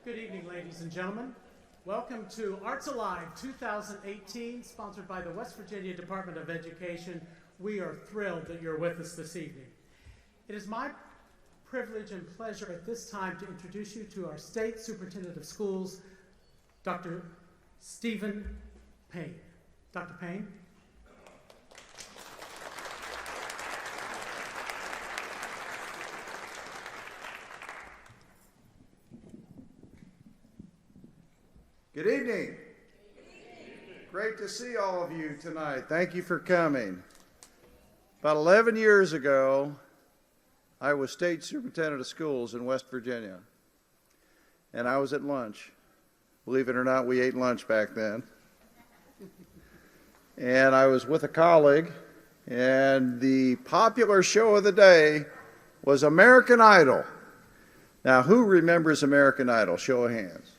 Good evening, ladies and gentlemen. Welcome to Arts Alive 2018, sponsored by the West Virginia Department of Education. We are thrilled that you're with us this evening. It is my privilege and pleasure at this time to introduce you to our State Superintendent of Schools, Dr. Stephen Payne. Dr. Payne. Good evening. Great to see all of you tonight. Thank you for coming. About 11 years ago, I was State Superintendent of Schools in West Virginia, and I was at lunch. Believe it or not, we ate lunch back then. And I was with a colleague, and the popular show of the day was American Idol. Now, who remembers American Idol? Show of hands.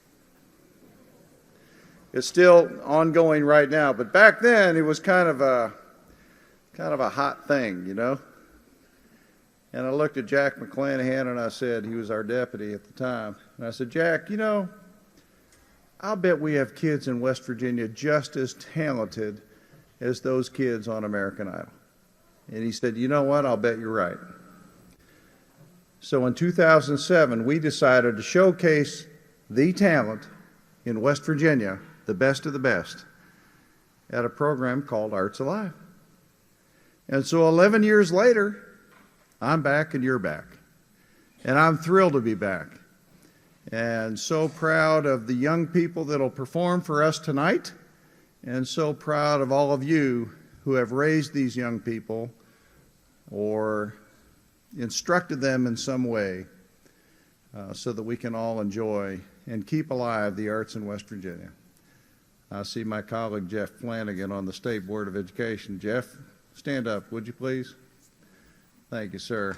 It's still ongoing right now, but back then it was kind of a hot thing, you know. And I looked at Jack McClanahan and I said, he was our deputy at the time, and I said, Jack, you know, I'll bet we have kids in West Virginia just as talented as those kids on American Idol. And he said, you know what, I'll bet you're right. So in 2007, we decided to showcase the talent in West Virginia, the best of the best, at a program called Arts Alive. And so 11 years later, I'm back and you're back. And I'm thrilled to be back. And so proud of the young people that'll perform for us tonight, and so proud of all of you who have raised these young people or instructed them in some way so that we can all enjoy and keep alive the arts in West Virginia. I see my colleague Jeff Flanagan on the State Board of Education. Jeff, stand up, would you please? Thank you, sir.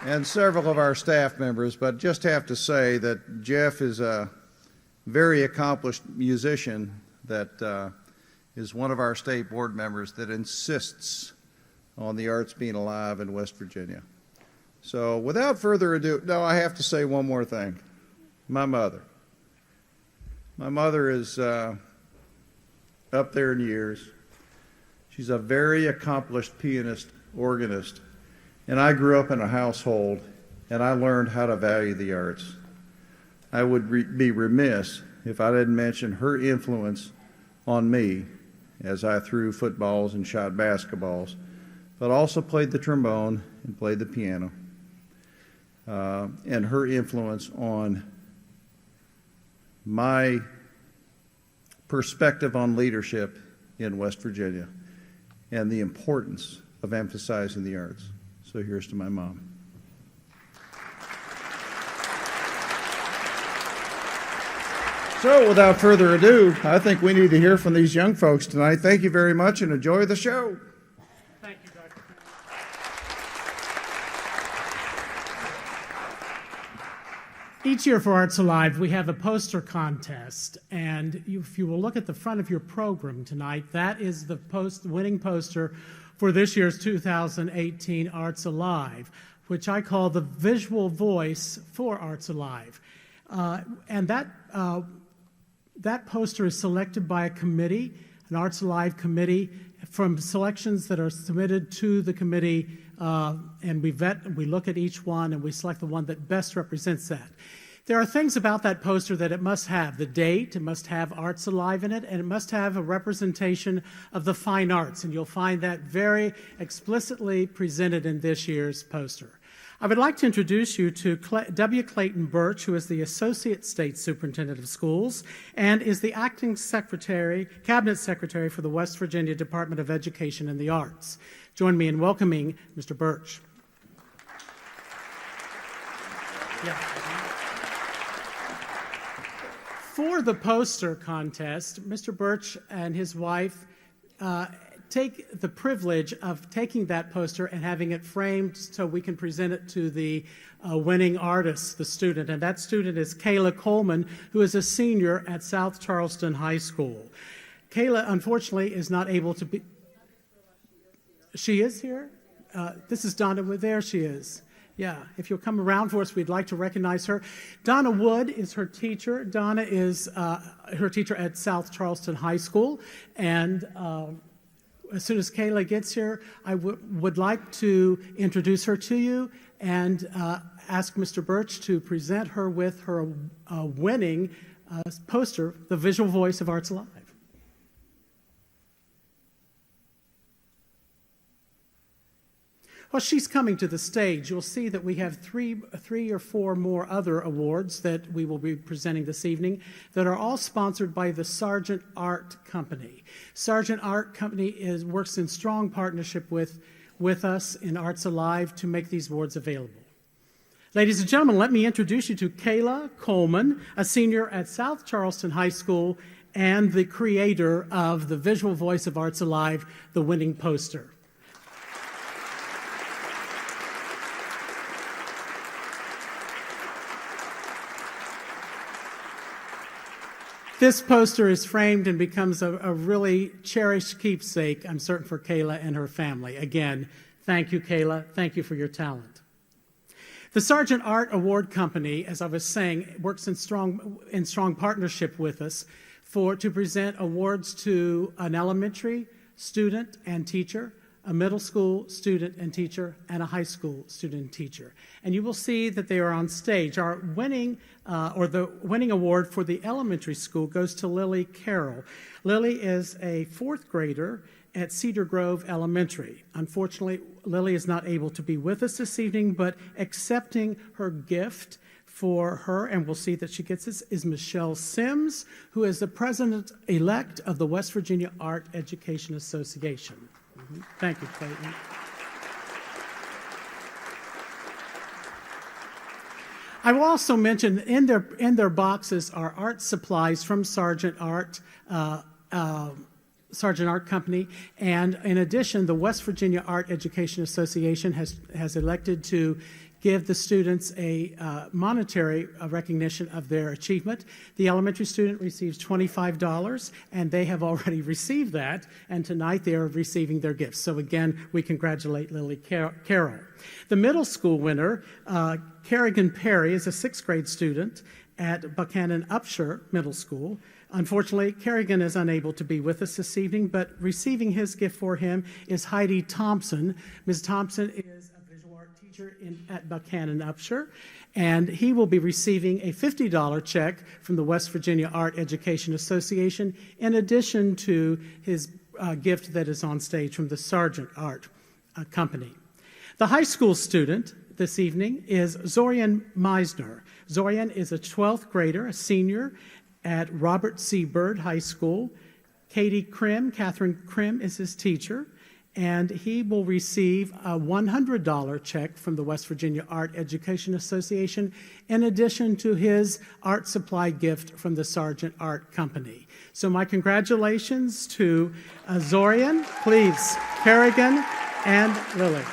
And several of our staff members, but just have to say that Jeff is a very accomplished musician that is one of our state board members that insists on the arts being alive in West Virginia. So without further ado, no, I have to say one more thing. My mother. My mother is up there in years. She's a very accomplished pianist, organist, and I grew up in a household and I learned how to value the arts. I would be remiss if I didn't mention her influence on me as I threw footballs and shot basketballs, but also played the trombone and played the piano. And her influence on my perspective on leadership in West Virginia and the importance of emphasizing the arts. So here's to my mom. So without further ado, I think we need to hear from these young folks tonight. Thank you very much and enjoy the show. Thank you, Dr. Each year for Arts Alive, we have a poster contest, and if you will look at the front of your program tonight, that is the winning poster for this year's 2018 Arts Alive, which I call the visual voice for Arts Alive. And that poster is selected by a committee, an Arts Alive committee, from selections that are submitted to the committee, and we look at each one and we select the one that best represents that. There are things about that poster that it must have. The date, it must have Arts Alive in it, and it must have a representation of the fine arts, and you'll find that very explicitly presented in this year's poster. I would like to introduce you to W. Clayton Birch, who is the Associate State Superintendent of Schools and is the Acting Cabinet Secretary for the West Virginia Department of Education and the Arts. Join me in welcoming Mr. Birch. Yeah. For the poster contest, Mr. Birch and his wife take the privilege of taking that poster and having it framed so we can present it to the winning artist, the student. And that student is Kayla Coleman, who is a senior at South Charleston High School. Kayla, unfortunately, is not able to be... She is here? This is Donna. There she is. Yeah, if you'll come around for us, we'd like to recognize her. Donna Wood is her teacher. Donna is her teacher at South Charleston High School. And as soon as Kayla gets here, I would like to introduce her to you and ask Mr. Birch to present her with her winning poster, The Visual Voice of Arts Alive. Well, she's coming to the stage. You'll see that we have three or four more other awards that we will be presenting this evening that are all sponsored by the Sargent Art Company. Sargent Art Company works in strong partnership with us in Arts Alive to make these awards available. Ladies and gentlemen, let me introduce you to Kayla Coleman, a senior at South Charleston High School and the creator of the Visual Voice of Arts Alive, the winning poster. This poster is framed and becomes a really cherished keepsake, I'm certain, for Kayla and her family. Again, thank you, Kayla. Thank you for your talent. The Sargent Art Award Company, as I was saying, works in strong partnership with us to present awards to an elementary student and teacher, a middle school student and teacher, and a high school student and teacher. And you will see that they are on stage. Our winning, the winning award for the elementary school goes to Lily Carroll. Lily is a fourth grader at Cedar Grove Elementary. Unfortunately, Lily is not able to be with us this evening, but accepting her gift for her, and we'll see that she gets this, is Michelle Sims, who is the president-elect of the West Virginia Art Education Association. Thank you, Clayton. I will also mention in their boxes are art supplies from Sargent Art Company, and in addition, the West Virginia Art Education Association has elected to give the students a monetary recognition of their achievement. The elementary student receives $25, and they have already received that, and tonight they are receiving their gifts. So again, we congratulate Lily Carroll. The middle school winner, Kerrigan Perry, is a sixth grade student at Buchanan Upshur Middle School. Unfortunately, Kerrigan is unable to be with us this evening, but receiving his gift for him is Heidi Thompson. Ms. Thompson is at Buchanan Upshur, and he will be receiving a $50 check from the West Virginia Art Education Association, in addition to his gift that is on stage from the Sargent Art Company. The high school student this evening is Zorian Meisner. Zorian is a 12th grader, a senior at Robert C. Byrd High School. Catherine Krim is his teacher, and he will receive a $100 check from the West Virginia Art Education Association, in addition to his art supply gift from the Sargent Art Company. So my congratulations to Zorian, please, Kerrigan, and Lily.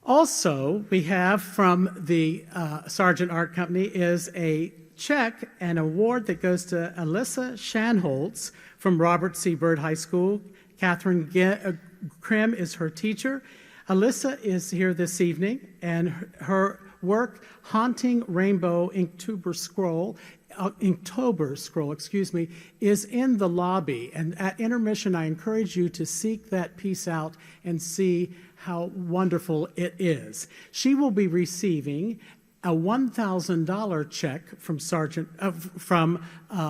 Also, we have from the Sargent Art Company is a check, an award that goes to Alyssa Shanholtz from Robert C. Byrd High School. Catherine Krim is her teacher. Alyssa is here this evening, and her work, Haunting Rainbow Inktober Scroll, is in the lobby. And at intermission, I encourage you to seek that piece out and see how wonderful it is. She will be receiving a $1,000 check from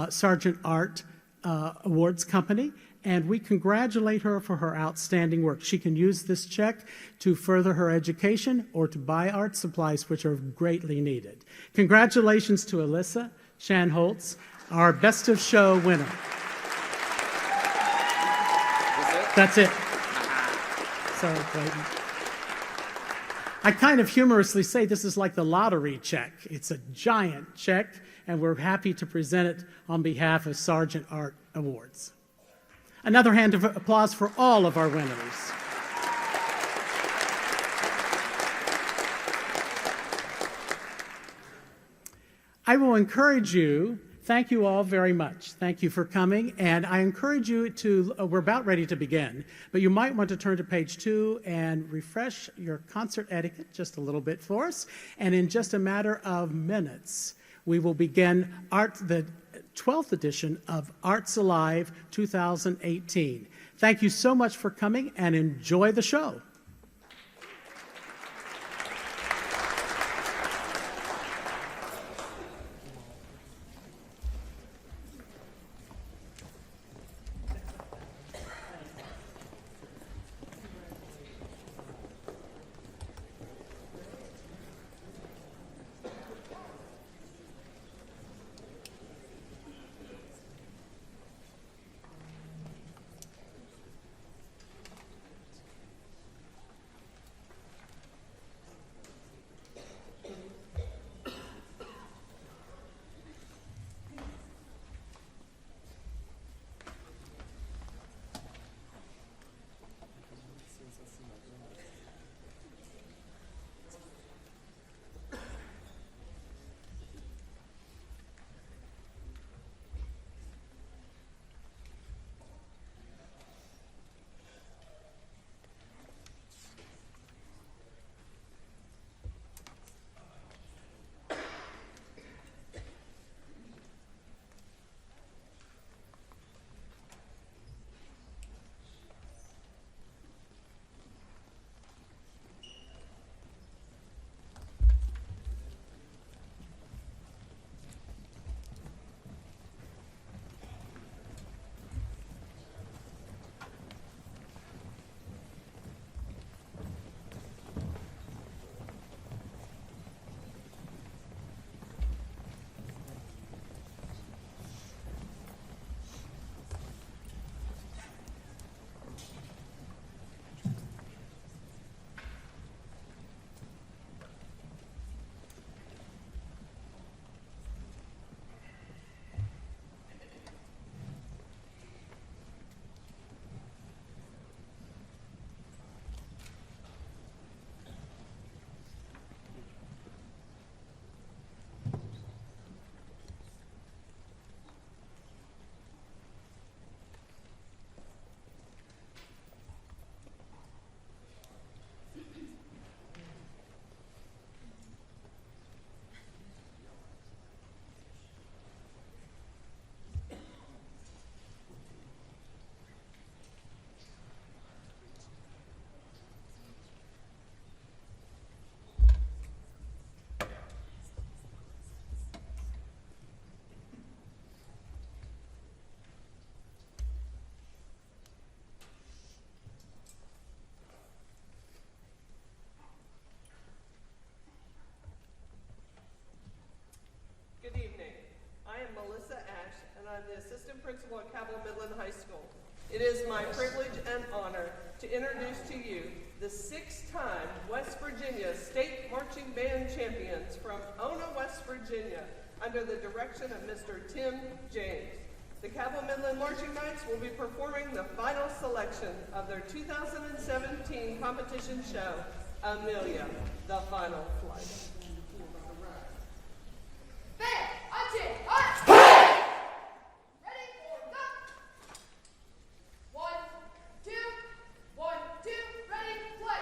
Sargent Art Awards Company, and we congratulate her for her outstanding work. She can use this check to further her education or to buy art supplies, which are greatly needed. Congratulations to Alyssa Shanholtz, our Best of Show winner. That's it. Sorry, Clayton. I kind of humorously say this is like the lottery check. It's a giant check, and we're happy to present it on behalf of Sargent Art Awards. Another hand of applause for all of our winners. I will encourage you Thank you all very much. Thank you for coming. And I encourage you to, we're about ready to begin, but you might want to turn to page 2 and refresh your concert etiquette just a little bit for us. And in just a matter of minutes, we will begin the 12th edition of Arts Alive 2018. Thank you so much for coming and enjoy the show. Good evening. I am Melissa Ash, and I'm the assistant principal at Cabell Midland High School. It is my privilege and honor to introduce to you the 6-time West Virginia State Marching Band champions from Ona, West Virginia, under the direction of Mr. Tim James. The Cabell Midland Marching Knights will be performing the final selection of their 2017 competition show, Amelia, the Final Flight. Ready for go! 1, 2, 1, 2, ready, play!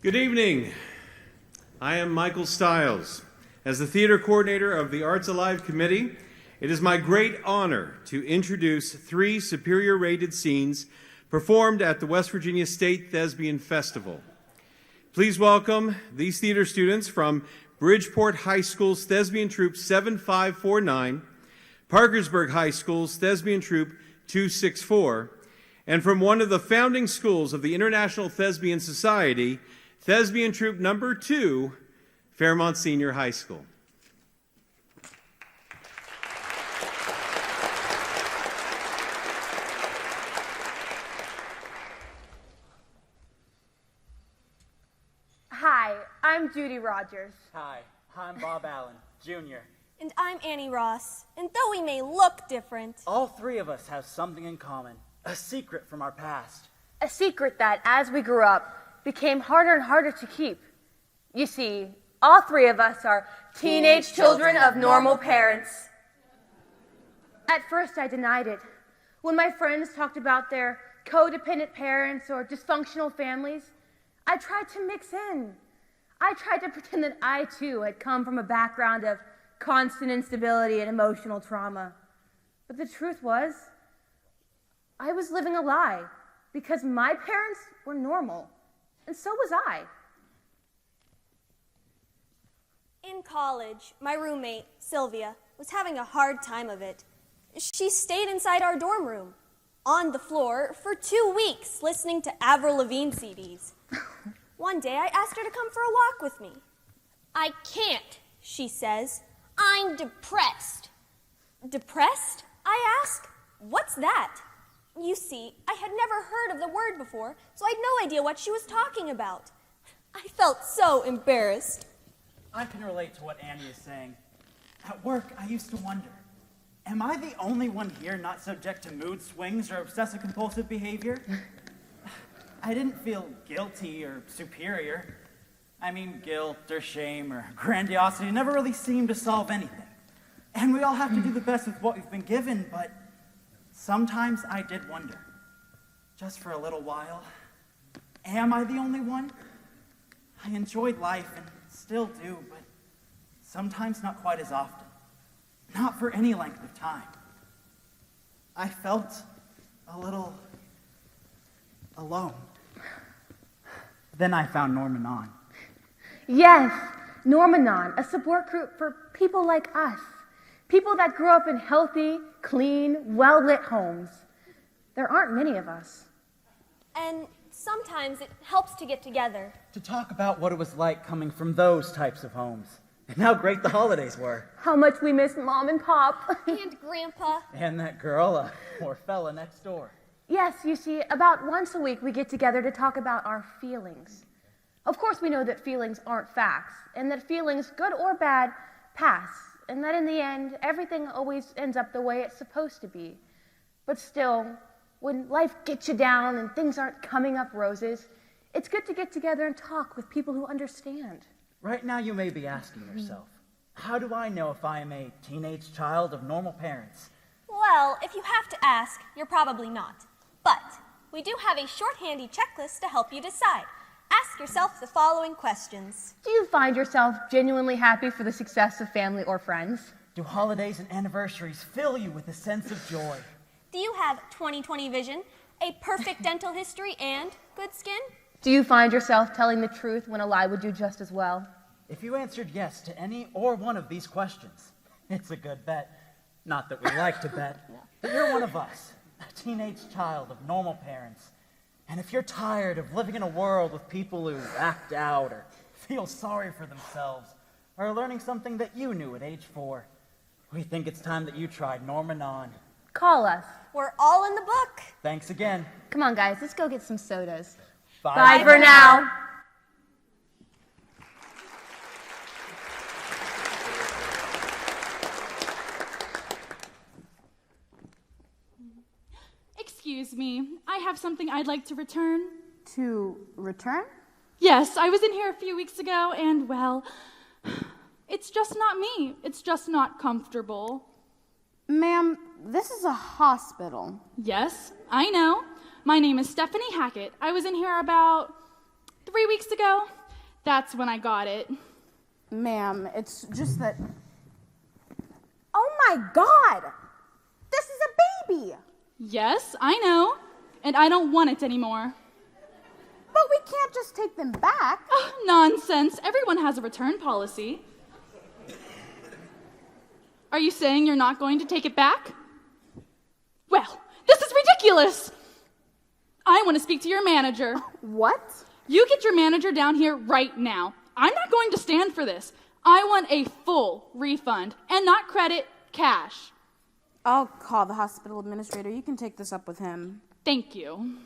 Good evening. I am Michael Stiles. As the theater coordinator of the Arts Alive Committee, it is my great honor to introduce 3 superior-rated scenes performed at the West Virginia State Thespian Festival. Please welcome these theater students from Bridgeport High School's Thespian Troupe 7549, Parkersburg High School's Thespian Troupe 264, and from one of the founding schools of the International Thespian Society, Thespian Troupe Number 2, Fairmont Senior High School. Hi, I'm Judy Rogers. Hi, I'm Bob Allen, Jr. And I'm Annie Ross. And though we may look different, All 3 of us have something in common, a secret from our past. A secret that, as we grew up, became harder and harder to keep. You see, all 3 of us are teenage children of normal parents. At first, I denied it. When my friends talked about their codependent parents or dysfunctional families, I tried to mix in. I tried to pretend that I, too, had come from a background of constant instability and emotional trauma. But the truth was, I was living a lie because my parents were normal, and so was I. in college, my roommate, Sylvia, was having a hard time of it. She stayed inside our dorm room, on the floor, for 2 weeks, listening to Avril Lavigne CDs. One day, I asked her to come for a walk with me. I can't, she says. I'm depressed. Depressed? I ask. What's that? You see, I had never heard of the word before, so I had no idea what she was talking about. I felt so embarrassed. I can relate to what Annie is saying. At work, I used to wonder, am I the only one here not subject to mood swings or obsessive-compulsive behavior? I didn't feel guilty or superior. I mean, guilt or shame or grandiosity never really seemed to solve anything. And we all have to do the best with what we've been given, but sometimes I did wonder, just for a little while, am I the only one? I enjoyed life and still do, but sometimes not quite as often. Not for any length of time. I felt a little alone. Then I found Norman. Yes, Normanon, a support group for people like us. People that grew up in healthy, clean, well-lit homes. There aren't many of us. And sometimes it helps to get together. To talk about what it was like coming from those types of homes. And how great the holidays were. How much we miss Mom and Pop. And Grandpa. And that girl, or fella next door. Yes, you see, about once a week we get together to talk about our feelings. Of course, we know that feelings aren't facts, and that feelings, good or bad, pass, and that in the end, everything always ends up the way it's supposed to be. But still, when life gets you down and things aren't coming up roses, it's good to get together and talk with people who understand. Right now you may be asking yourself, how do I know if I am a teenage child of normal parents? Well, if you have to ask, you're probably not. But we do have a short handy checklist to help you decide. Ask yourself the following questions. Do you find yourself genuinely happy for the success of family or friends? Do holidays and anniversaries fill you with a sense of joy? Do you have 20/20 vision, a perfect dental history, and good skin? Do you find yourself telling the truth when a lie would do just as well? If you answered yes to any or one of these questions, it's a good bet. Not that we like to bet, but you're one of us, a teenage child of normal parents. And if you're tired of living in a world with people who act out or feel sorry for themselves, or learning something that you knew at age 4, we think it's time that you tried Normanon. Call us. We're all in the book. Thanks again. Come on, guys, let's go get some sodas. Bye, Bye for now. Excuse me, I have something I'd like to return. To return? Yes, I was in here a few weeks ago, and well, it's just not me. It's just not comfortable. Ma'am, this is a hospital. Yes, I know. My name is Stephanie Hackett. I was in here about 3 weeks ago, that's when I got it. Ma'am, it's just that. Oh my God! This is a baby! Yes, I know, and I don't want it anymore. But we can't just take them back. Oh, nonsense. Everyone has a return policy. Are you saying you're not going to take it back? Well, this is ridiculous. I want to speak to your manager. What? You get your manager down here right now. I'm not going to stand for this. I want a full refund and not credit, cash. I'll call the hospital administrator. You can take this up with him. Thank you.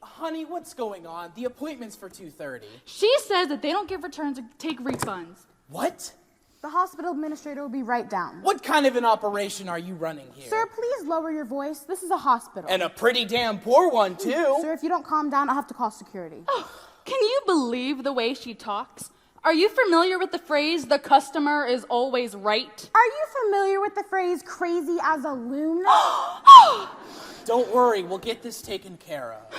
Honey, what's going on? The appointment's for 2:30. She says that they don't give returns or take refunds. What? The hospital administrator will be right down. What kind of an operation are you running here? Sir, please lower your voice. This is a hospital. And a pretty damn poor one, too. Sir, if you don't calm down, I'll have to call security. Oh, can you believe the way she talks? Are you familiar with the phrase, the customer is always right? Are you familiar with the phrase, crazy as a loon? Don't worry, we'll get this taken care of.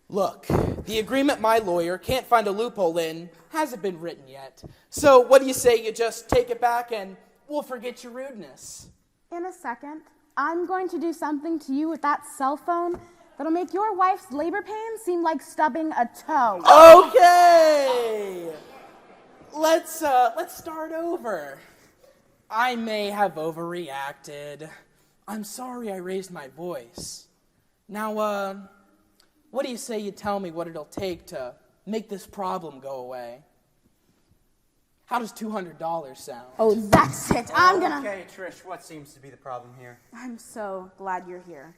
Look, the agreement my lawyer can't find a loophole in hasn't been written yet. So what do you say you just take it back and we'll forget your rudeness? In a second, I'm going to do something to you with that cell phone that'll make your wife's labor pain seem like stubbing a toe. Okay! Let's start over. I may have overreacted. I'm sorry I raised my voice. Now, what do you say you tell me what it'll take to make this problem go away? How does $200 sound? Oh, that's it. I'm gonna... Okay, Trish, what seems to be the problem here? I'm so glad you're here.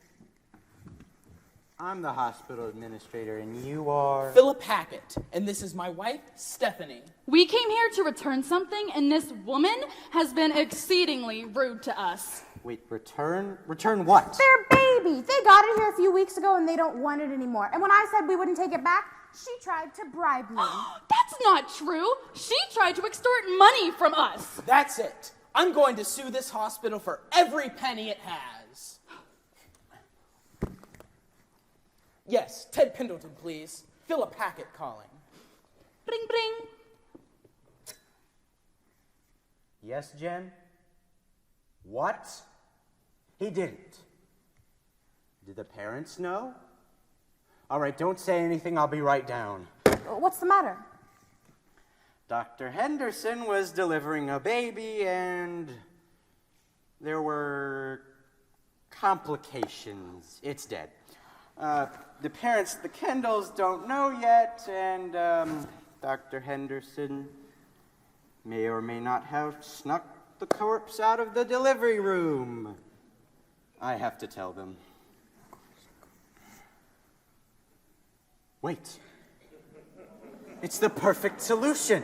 I'm the hospital administrator, and you are... Philip Hackett, and this is my wife, Stephanie. We came here to return something, and this woman has been exceedingly rude to us. Wait, return? Return what? Their baby. They got it here a few weeks ago, and they don't want it anymore. And when I said we wouldn't take it back, she tried to bribe me. That's not true. She tried to extort money from us. That's it. I'm going to sue this hospital for every penny it has. Yes, Ted Pendleton, please. Philip Hackett calling. Bring, bring. Yes, Jen? What? He didn't. Did the parents know? All right, don't say anything. I'll be right down. What's the matter? Dr. Henderson was delivering a baby, and there were complications. It's dead. The parents, the Kendalls, don't know yet, and Dr. Henderson may or may not have snuck the corpse out of the delivery room. I have to tell them. Wait. It's the perfect solution.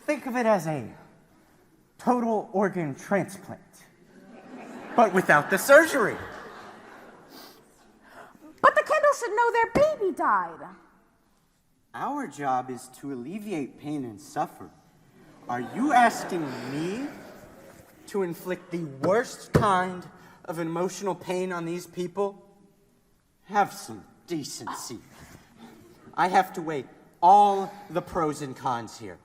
Think of it as a total organ transplant, but without the surgery. But the Kendalls should know their baby died. Our job is to alleviate pain and suffering. Are you asking me to inflict the worst kind of emotional pain on these people? Have some decency. I have to weigh all the pros and cons here.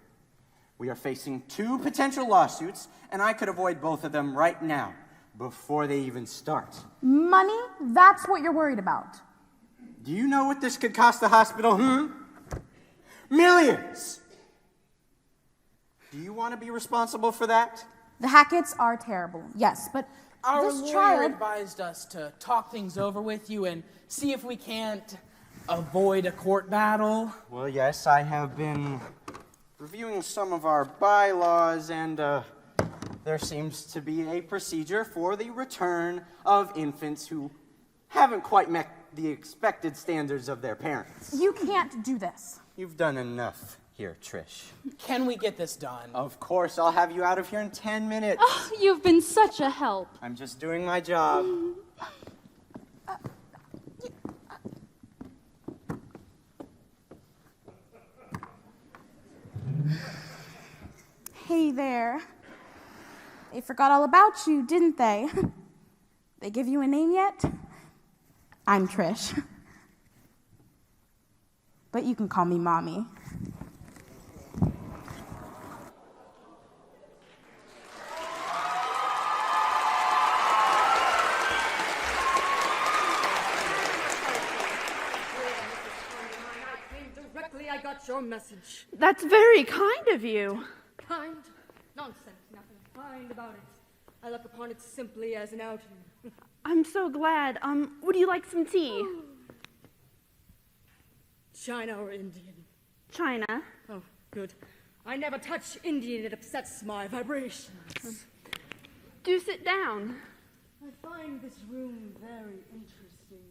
We are facing 2 potential lawsuits, and I could avoid both of them right now, before they even start. Money? That's what you're worried about. Do you know what this could cost the hospital, Millions! Do you want to be responsible for that? The Hacketts are terrible, yes, but Our this lawyer child... advised us to talk things over with you and see if we can't avoid a court battle. Well, yes, I have been reviewing some of our bylaws, and there seems to be a procedure for the return of infants who haven't quite met the expected standards of their parents. You can't do this. You've done enough here, Trish. Can we get this done? Of course, I'll have you out of here in 10 minutes. Oh, you've been such a help. I'm just doing my job. Hey there. They forgot all about you, didn't they? They give you a name yet? I'm Trish. but you can call me Mommy. Directly, I got your message. That's very kind of you. Kind? Nonsense. Nothing kind about it. I look upon it simply as an outing. I'm so glad. Would you like some tea? China or Indian? China. Oh, good. I never touch Indian. It upsets my vibrations. Do sit down. I find this room very interesting.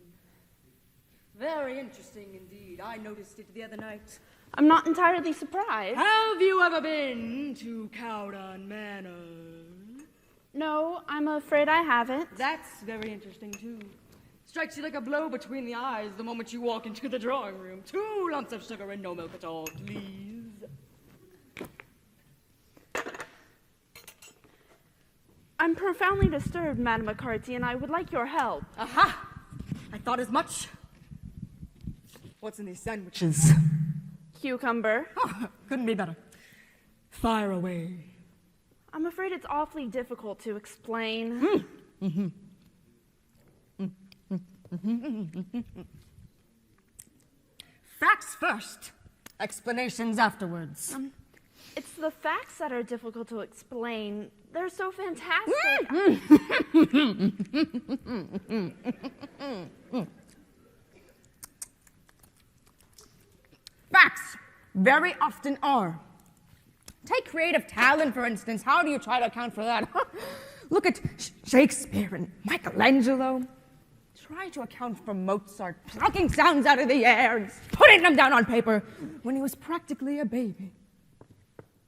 Very interesting indeed. I noticed it the other night. I'm not entirely surprised. Have you ever been to Cowdown Manor? No, I'm afraid I haven't. That's very interesting too. Strikes you like a blow between the eyes the moment you walk into the drawing room. 2 lumps of sugar and no milk at all, please. I'm profoundly disturbed, Madam McCarthy, and I would like your help. Aha! I thought as much. What's in these sandwiches? Cucumber. Oh, couldn't be better. Fire away. I'm afraid it's awfully difficult to explain. Facts first, explanations afterwards. It's the facts that are difficult to explain. They're so fantastic. Facts very often are. Take creative talent, for instance. How do you try to account for that? Look at Shakespeare and Michelangelo. Try to account for Mozart plucking sounds out of the air and putting them down on paper when he was practically a baby.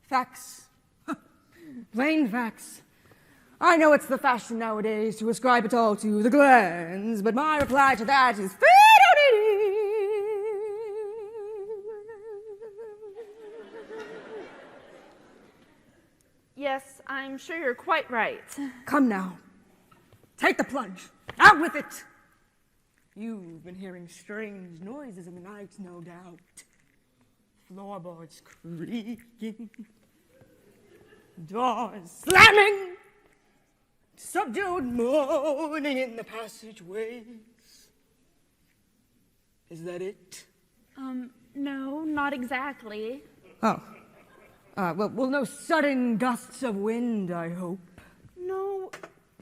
Facts. Plain facts. I know it's the fashion nowadays to ascribe it all to the glands, but my reply to that is Yes, I'm sure you're quite right. Come now. Take the plunge. Out with it. You've been hearing strange noises in the night, no doubt. Floorboards creaking. Doors slamming. Subdued moaning in the passageways. Is that it? No, not exactly. Oh. Well, no sudden gusts of wind, I hope. No,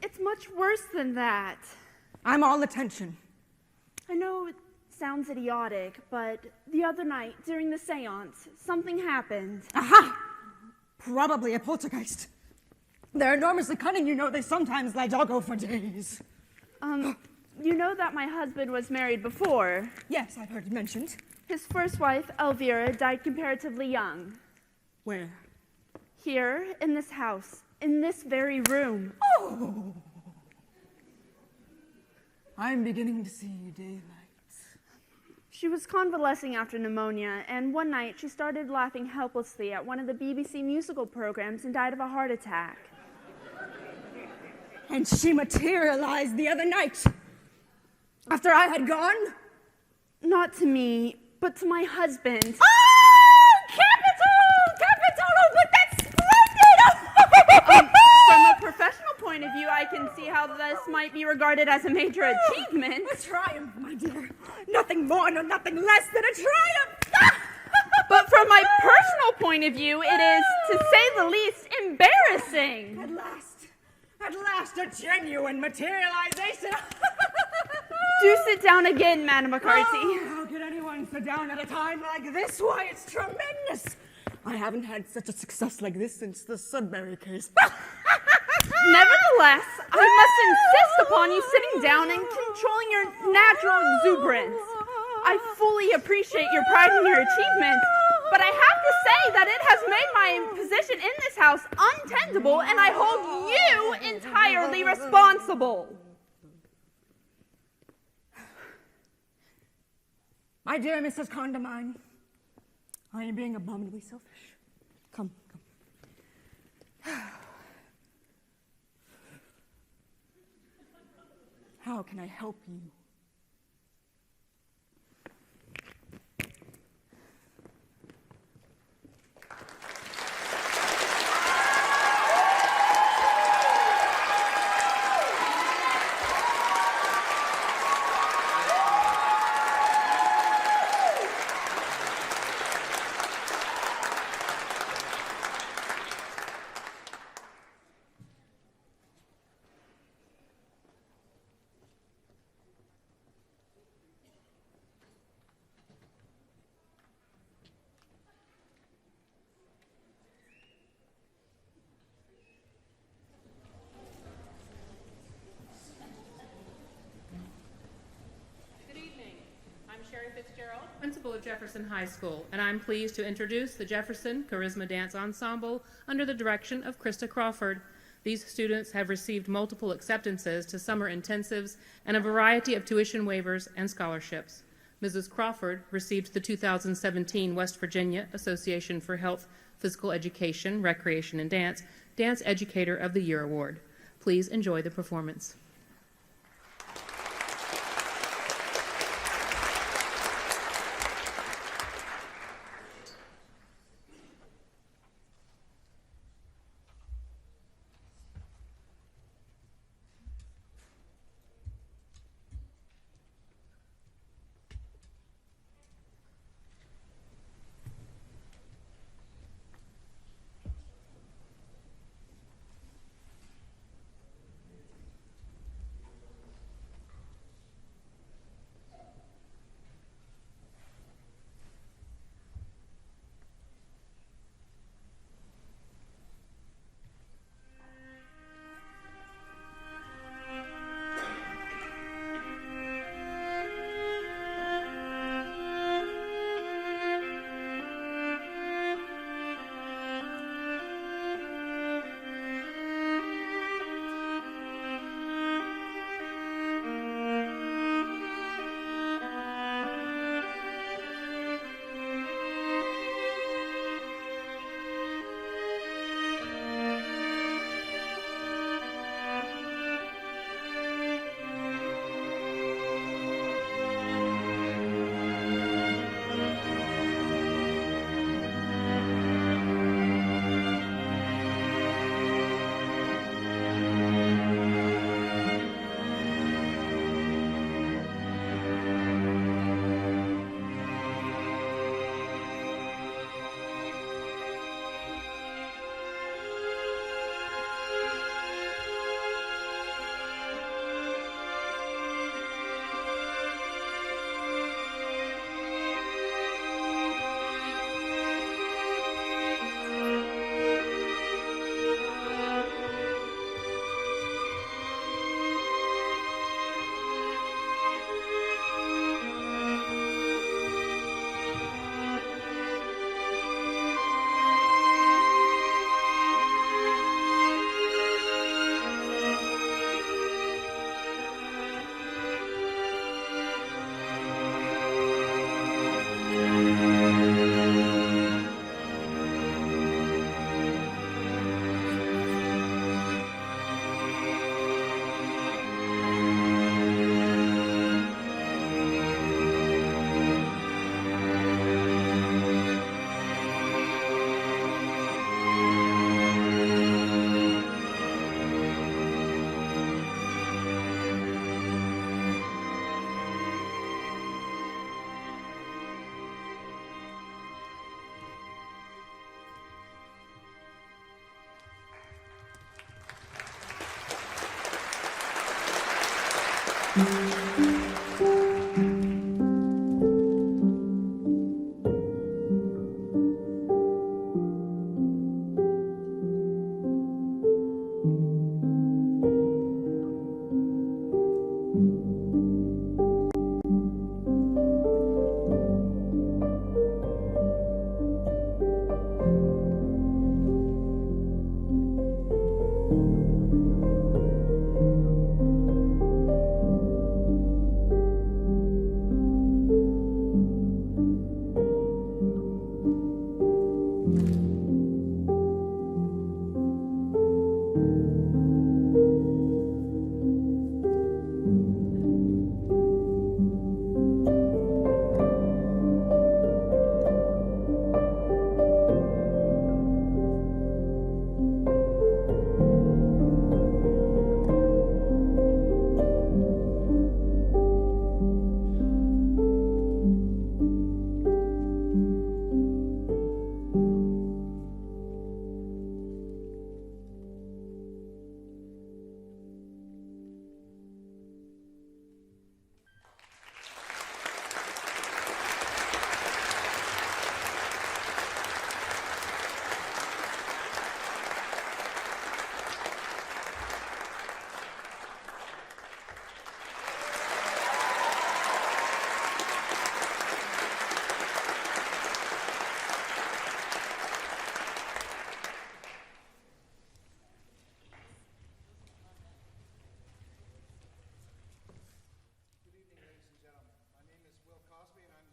it's much worse than that. I'm all attention. I know it sounds idiotic, but the other night, during the seance, something happened. Aha! Probably a poltergeist. They're enormously cunning, you know. They sometimes lie doggo for days. You know that my husband was married before. Yes, I've heard it mentioned. His first wife, Elvira, died comparatively young. Where? Here, in this house, in this very room. Oh! I'm beginning to see daylight. She was convalescing after pneumonia, and one night she started laughing helplessly at one of the BBC musical programs and died of a heart attack. And she materialized the other night. After I had gone? Not to me, but to my husband. Oh! Capital! Oh, but that's splendid! From a professional point of view, I can see how this might be regarded as a major achievement. A triumph, my dear. Nothing more nor nothing less than a triumph. But from my personal point of view, it is, to say the least, embarrassing. At last, a genuine materialization. Do sit down again, Madam McCarthy. Oh, how could anyone sit down at a time like this? Why, it's tremendous. I haven't had such a success like this since the Sudbury case. Nevertheless, I must insist upon you sitting down and controlling your natural exuberance. I fully appreciate your pride in your achievement, but I have to say that it has made my position in this house untenable, and I hold you entirely responsible. My dear Mrs. Condamine, I am being abominably selfish. Come. How can I help you? Principal of Jefferson High School, and I'm pleased to introduce the Jefferson Charisma Dance Ensemble under the direction of Krista Crawford. These students have received multiple acceptances to summer intensives and a variety of tuition waivers and scholarships. Mrs. Crawford received the 2017 West Virginia Association for Health, Physical Education, Recreation, and Dance Educator of the Year Award. Please enjoy the performance.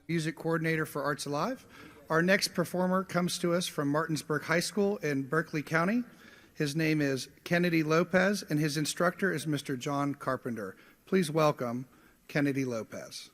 Music Coordinator for Arts Alive. Our next performer comes to us from Martinsburg High School in Berkeley County. His name is Kennedy Lopez, and his instructor is Mr. John Carpenter. Please welcome Kennedy Lopez.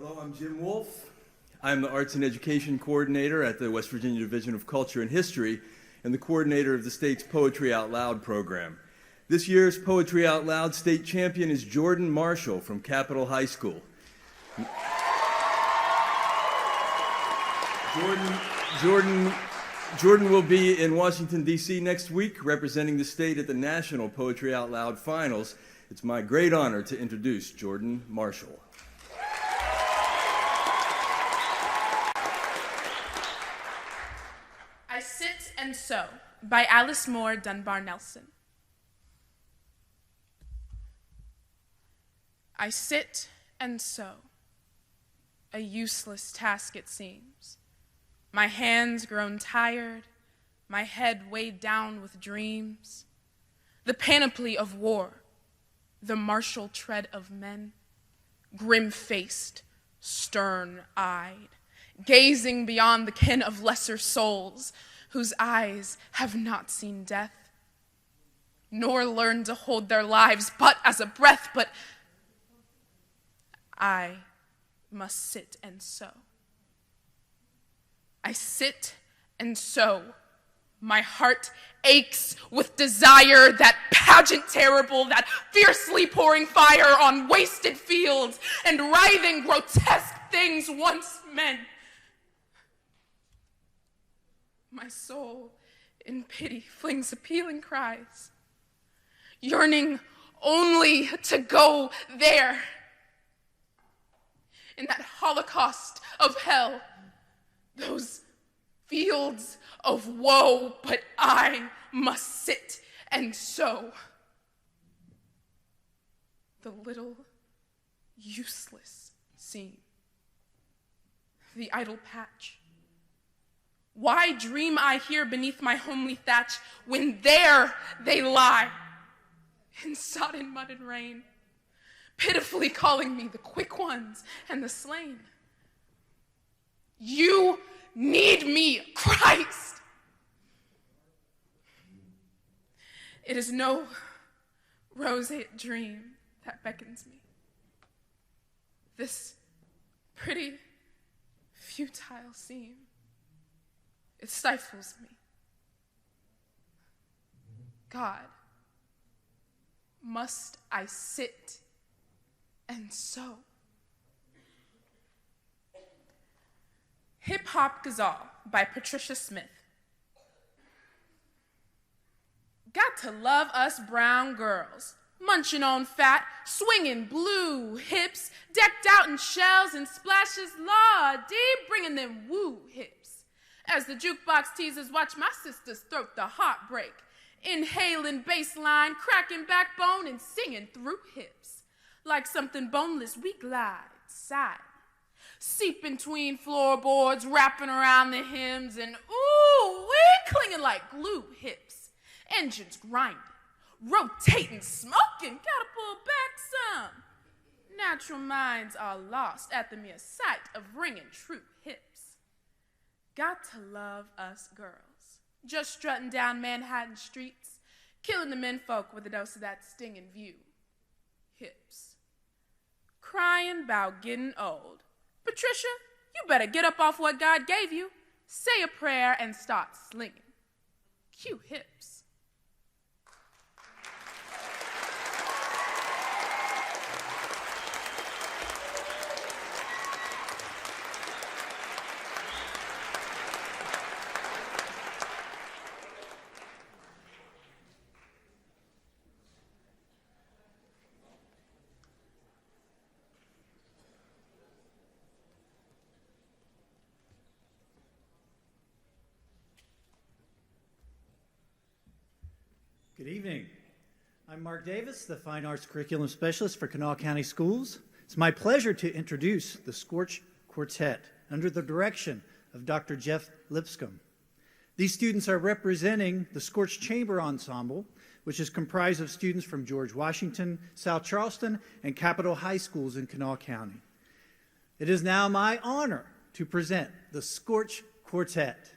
Hello, I'm Jim Wolf. I'm the Arts and Education Coordinator at the West Virginia Division of Culture and History and the coordinator of the state's Poetry Out Loud program. This year's Poetry Out Loud state champion is Jordan Marshall from Capitol High School. Jordan will be in Washington, D.C. next week representing the state at the National Poetry Out Loud Finals. It's my great honor to introduce Jordan Marshall. I Sit and Sew by Alice Moore Dunbar Nelson. I sit and sew. A useless task it seems. My hands grown tired, my head weighed down with dreams. The panoply of war, the martial tread of men, grim-faced, stern-eyed, gazing beyond the ken of lesser souls, whose eyes have not seen death, nor learned to hold their lives but as a breath, but I must sit and sew. I sit and sew. My heart aches with desire, that pageant terrible, that fiercely pouring fire on wasted fields and writhing grotesque things once meant. My soul in pity flings appealing cries, yearning only to go there. In that holocaust of hell, those fields of woe, but I must sit and sew. The little useless seam, the idle patch. Why dream I here beneath my homely thatch when there they lie in sodden mud and rain, pitifully calling me the quick ones and the slain? You need me, Christ. It is no roseate dream that beckons me. This pretty, futile seam, it stifles me. God, must I sit and sew? Hip Hop Gazelle by Patricia Smith. Got to love us brown girls, munching on fat, swinging blue hips, decked out in shells and splashes, Lord-dee, bringing them woo hips. As the jukebox teasers watch my sisters throat the heartbreak, inhaling bass line, cracking backbone, and singing through hips. Like something boneless, we glide side, seep between floorboards, wrapping around the hymns, and ooh, we're clinging like glue hips. Engines grinding, rotating, smoking, gotta pull back some. Natural minds are lost at the mere sight of ringing true hips. Got to love us girls, just strutting down Manhattan streets, killing the menfolk with a dose of that stinging view. Hips. Crying about getting old. Patricia, you better get up off what God gave you, say a prayer, and start slinging. Cue hips. Good evening. I'm Mark Davis, the Fine Arts Curriculum Specialist for Kanawha County Schools. It's my pleasure to introduce the Scorch Quartet under the direction of Dr. Jeff Lipscomb. These students are representing the Scorch Chamber Ensemble, which is comprised of students from George Washington, South Charleston, and Capitol High Schools in Kanawha County. It is now my honor to present the Scorch Quartet.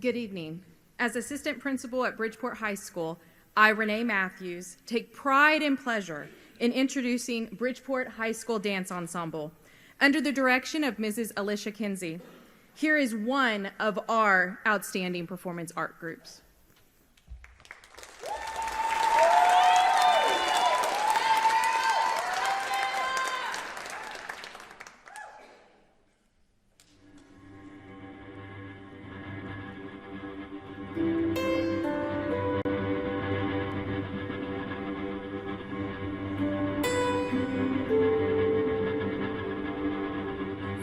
Good evening. As assistant principal at Bridgeport High School, I, Renee Matthews, take pride and pleasure in introducing Bridgeport High School Dance Ensemble under the direction of Mrs. Alicia Kinsey. Here is one of our outstanding performance art groups.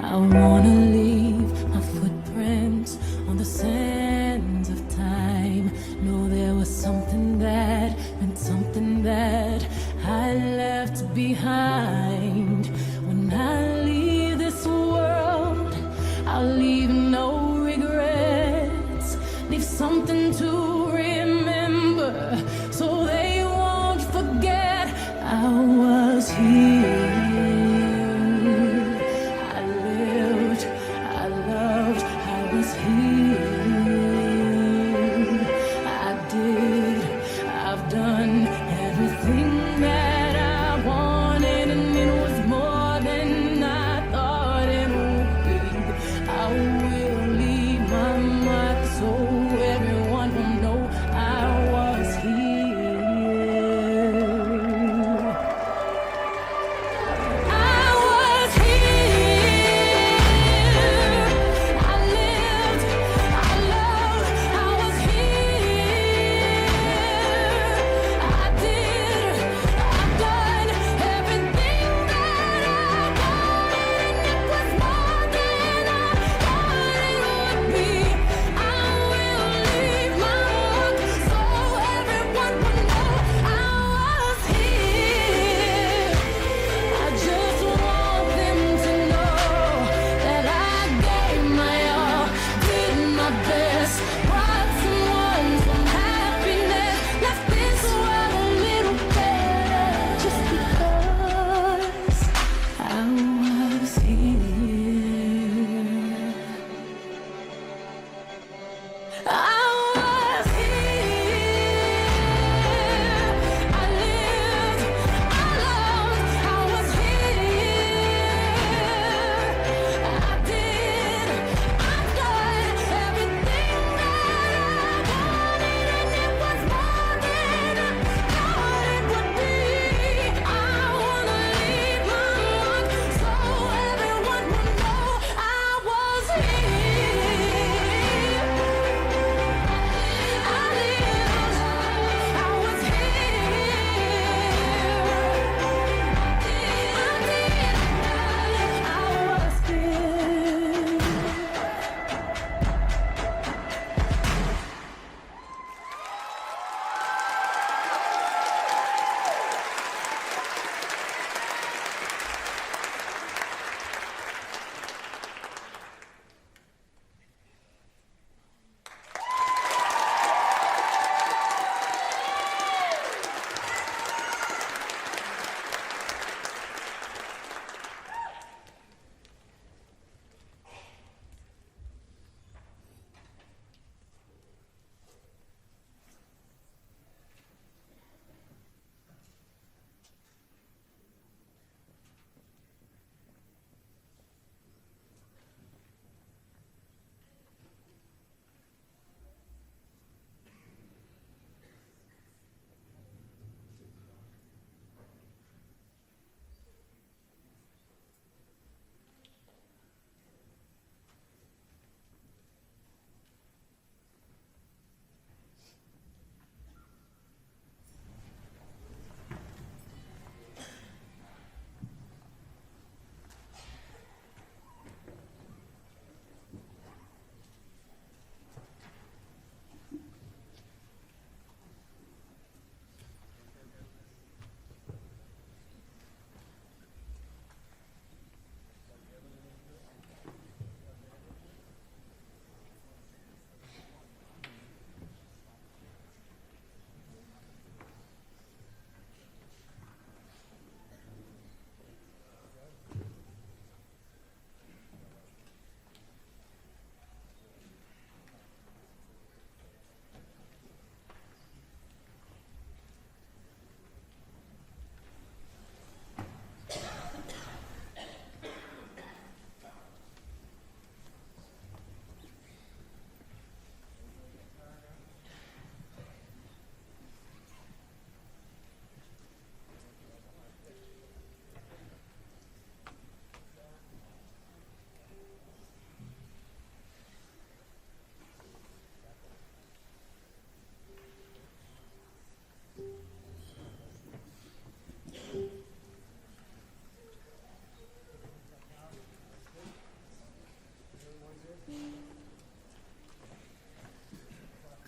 I wanna leave my footprints on the sands of time. Know there was something that meant something that I left behind. When I leave this world, I'll leave no regrets. Leave something to remember so they won't forget I was here. I've done everything that I wanted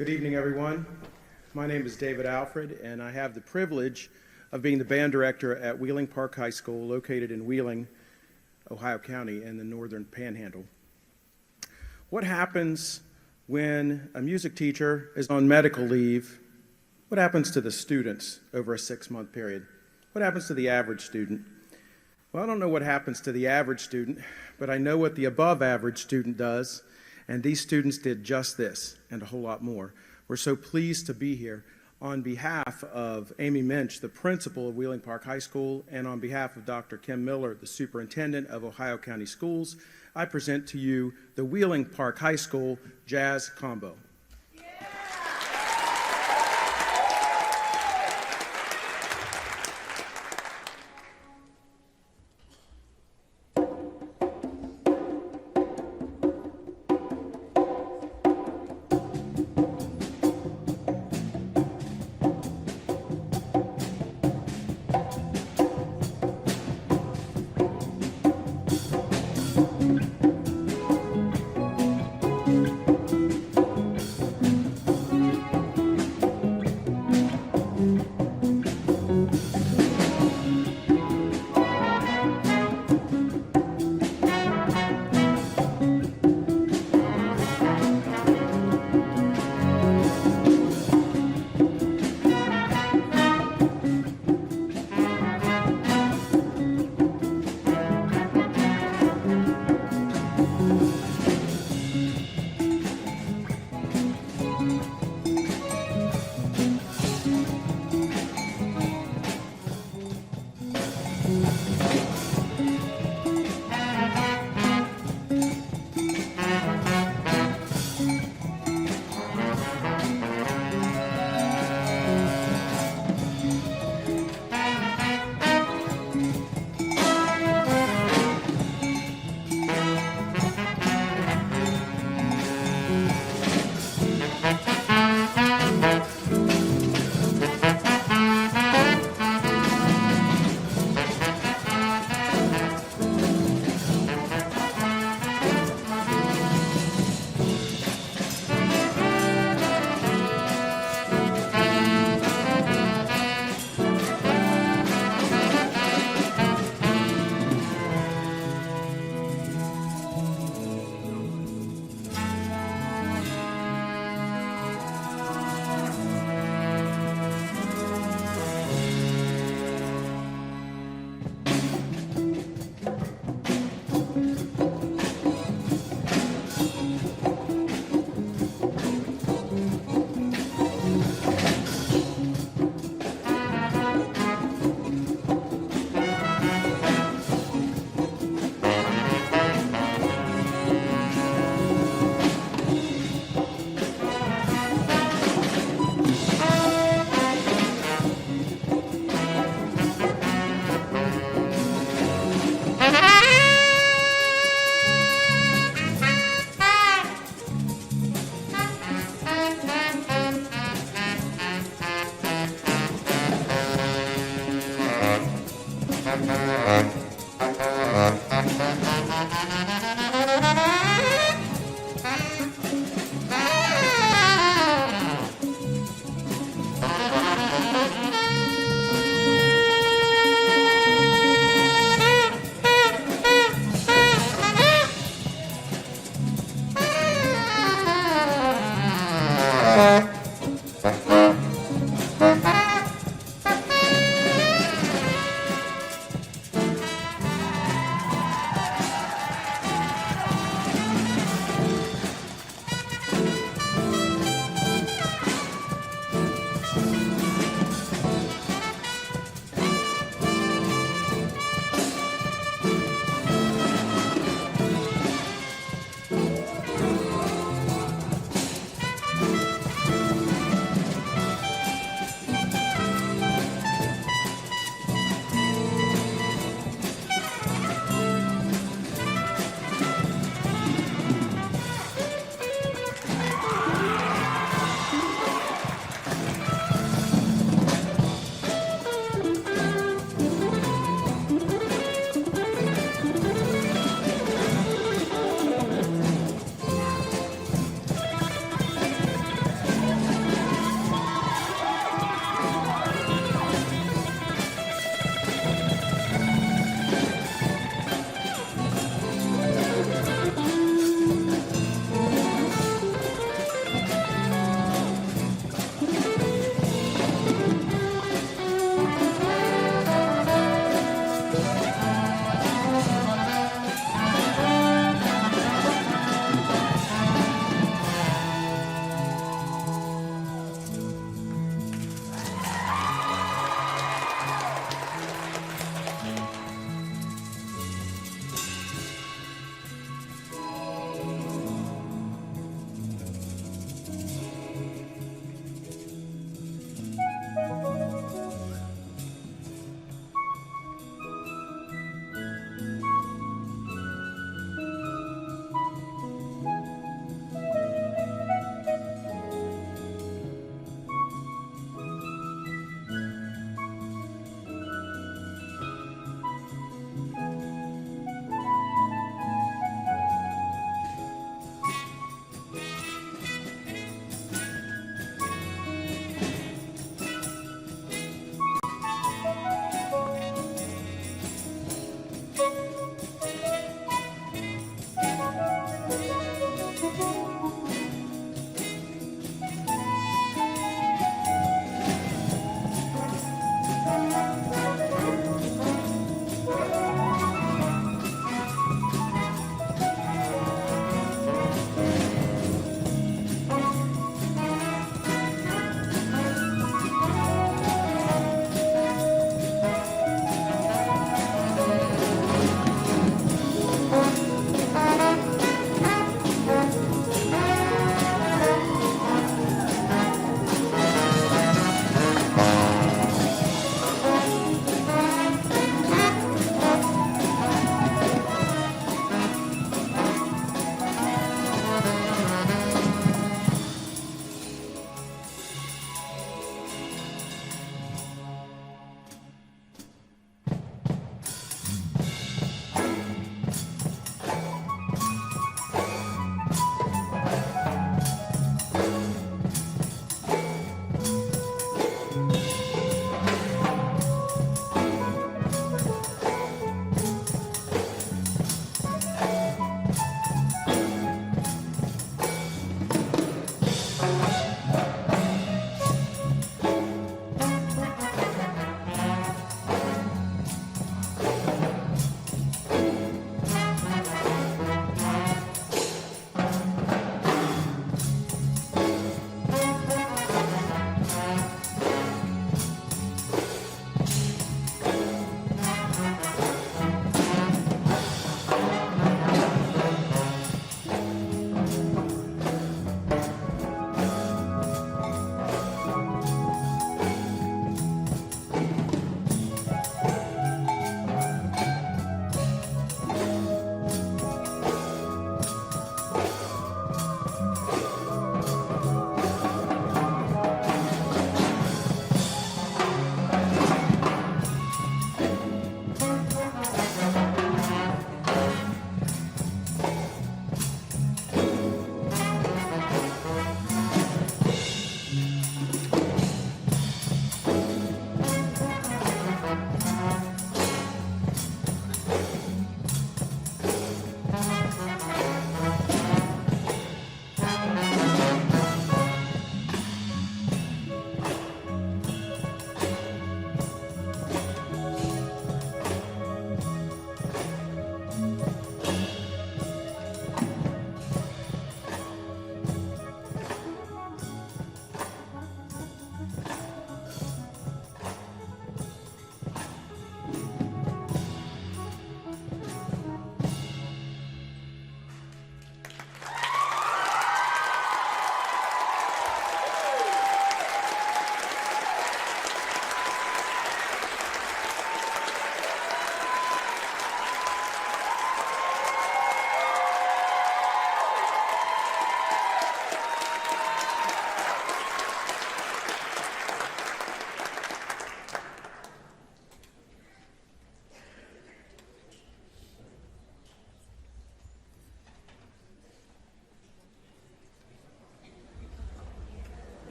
Good evening, everyone. My name is David Alfred, and I have the privilege of being the band director at Wheeling Park High School, located in Wheeling, Ohio County, in the northern panhandle. What happens when a music teacher is on medical leave? What happens to the students over a 6-month period? What happens to the average student? Well, I don't know what happens to the average student, but I know what the above average student does, and these students did just this and a whole lot more. We're so pleased to be here. On behalf of Amy Minch, the principal of Wheeling Park High School, and on behalf of Dr. Kim Miller, the superintendent of Ohio County Schools, I present to you the Wheeling Park High School Jazz Combo.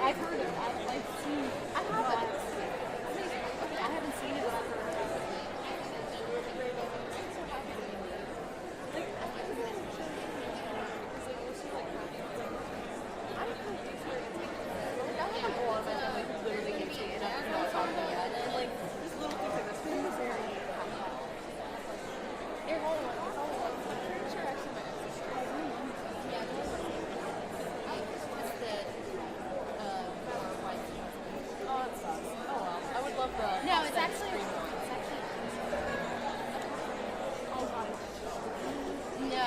I've heard of it. I've seen. I haven't. I haven't seen it. No, it's actually. No.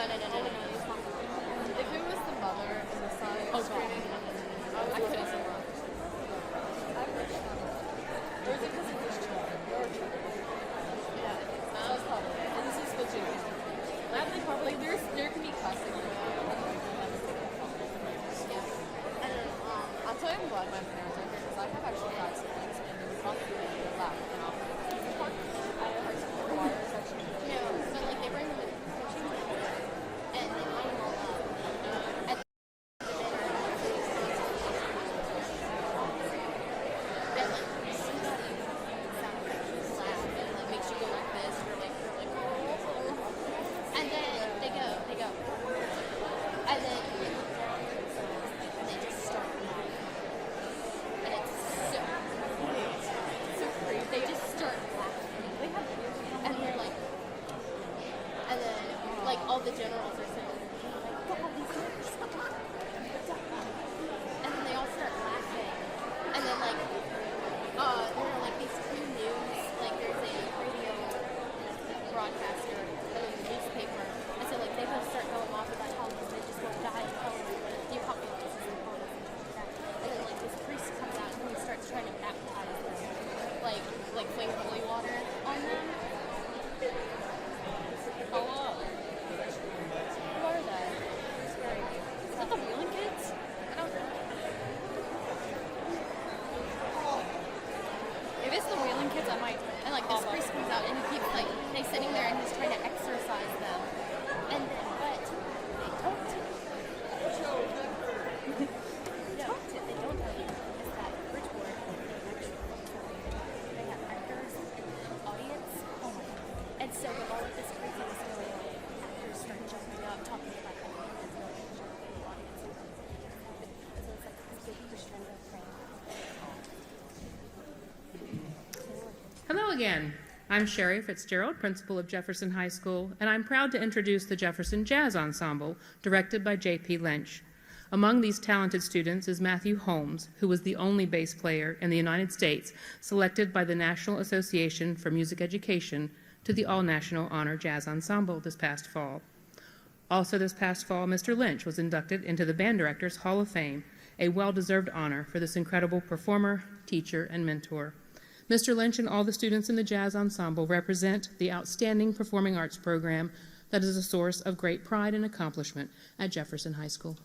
If it was the mother and the son screaming, I couldn't see wrong. Or is it because of his children? Yeah, that's probably it. And this is the Judy. They probably there can be cussing. Yeah. And I'll tell you I'm glad my parents are here because I have actually got siblings and they would probably laugh at me. I have high school choir section. No, but like they bring them in and they line them all up. And like somebody sound effects laugh and like makes you go like this or like you're like oh. And then they go. And then they just start laughing. And it's so creepy. They just start laughing. And they're like, and then like all the generals are saying, like, God, these guys are so and then they all start laughing. And then like, there are like these two news, like there's a radio broadcaster and then the newspaper. And so like they both start going off about how they just want to die you hospitalizes and all this and stuff like that. And then like this priest comes out and he starts trying to baptize them. Like fling holy water on them. Hello. Who are they? Is that the Wheeling kids? I don't know. If it's the Wheeling kids, I might. And like this priest comes out and he keeps like they sitting there and he's trying to exorcise them. And then but they don't. They don't tell you is that Bridgeport they have actors and audience. Oh my god. And so with all of this craziness going on, actors start jumping up, talking about how it's going to show the audience. So it's like this big crescendo thing. Hello again. I'm Sherry Fitzgerald, principal of Jefferson High School, and I'm proud to introduce the Jefferson Jazz Ensemble, directed by J.P. Lynch. Among these talented students is Matthew Holmes, who was the only bass player in the United States selected by the National Association for Music Education to the All-National Honor Jazz Ensemble this past fall. Also this past fall, Mr. Lynch was inducted into the Band Directors Hall of Fame, a well-deserved honor for this incredible performer, teacher, and mentor. Mr. Lynch and all the students in the Jazz Ensemble represent the outstanding performing arts program that is a source of great pride and accomplishment at Jefferson High School.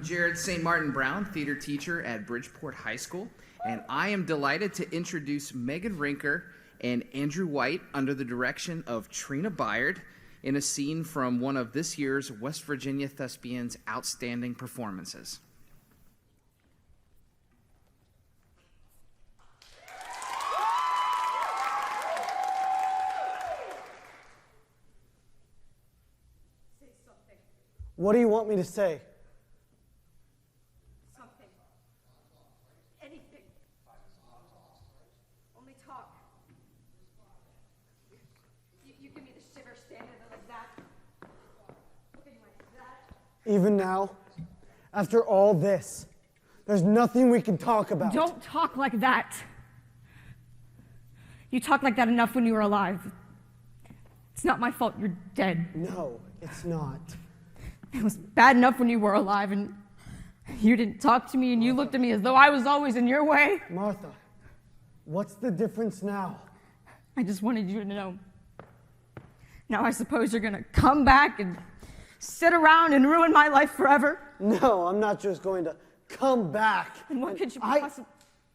Jared St. Martin Brown, theater teacher at Bridgeport High School, and I am delighted to introduce Megan Rinker and Andrew White under the direction of Trina Byard in a scene from one of this year's West Virginia Thespians' outstanding performances. What do you want me to say? Something. Anything. Only talk. You give me the shiver standing there like that. Looking like that. Even now, after all this, there's nothing we can talk about. Don't talk like that. You talked like that enough when you were alive. It's not my fault you're dead. No, it's not. It was bad enough when you were alive and you didn't talk to me and you looked at me as though I was always in your way. Martha, what's the difference now? I just wanted you to know. Now I suppose you're gonna come back and sit around and ruin my life forever? No, I'm not just going to come back. And what could you possibly...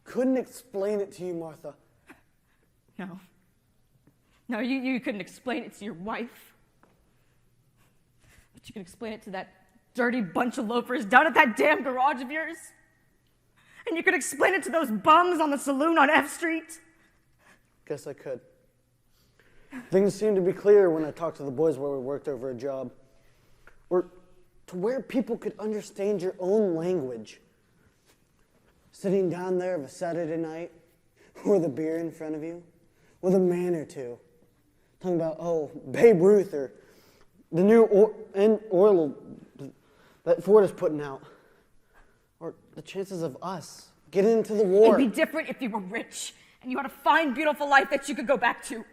Couldn't explain it to you, Martha. No. No, you couldn't explain it to your wife. But you can explain it to that dirty bunch of loafers down at that damn garage of yours. And you could explain it to those bums on the saloon on F Street. Guess I could. Things seemed to be clear when I talked to the boys where we worked over a job. Or to where people could understand your own language. Sitting down there of a Saturday night with a beer in front of you, with a man or two, talking about, oh, Babe Ruth or the new oil that Ford is putting out. Or the chances of us getting into the war. It'd be different if you were rich and you had a fine, beautiful life that you could go back to.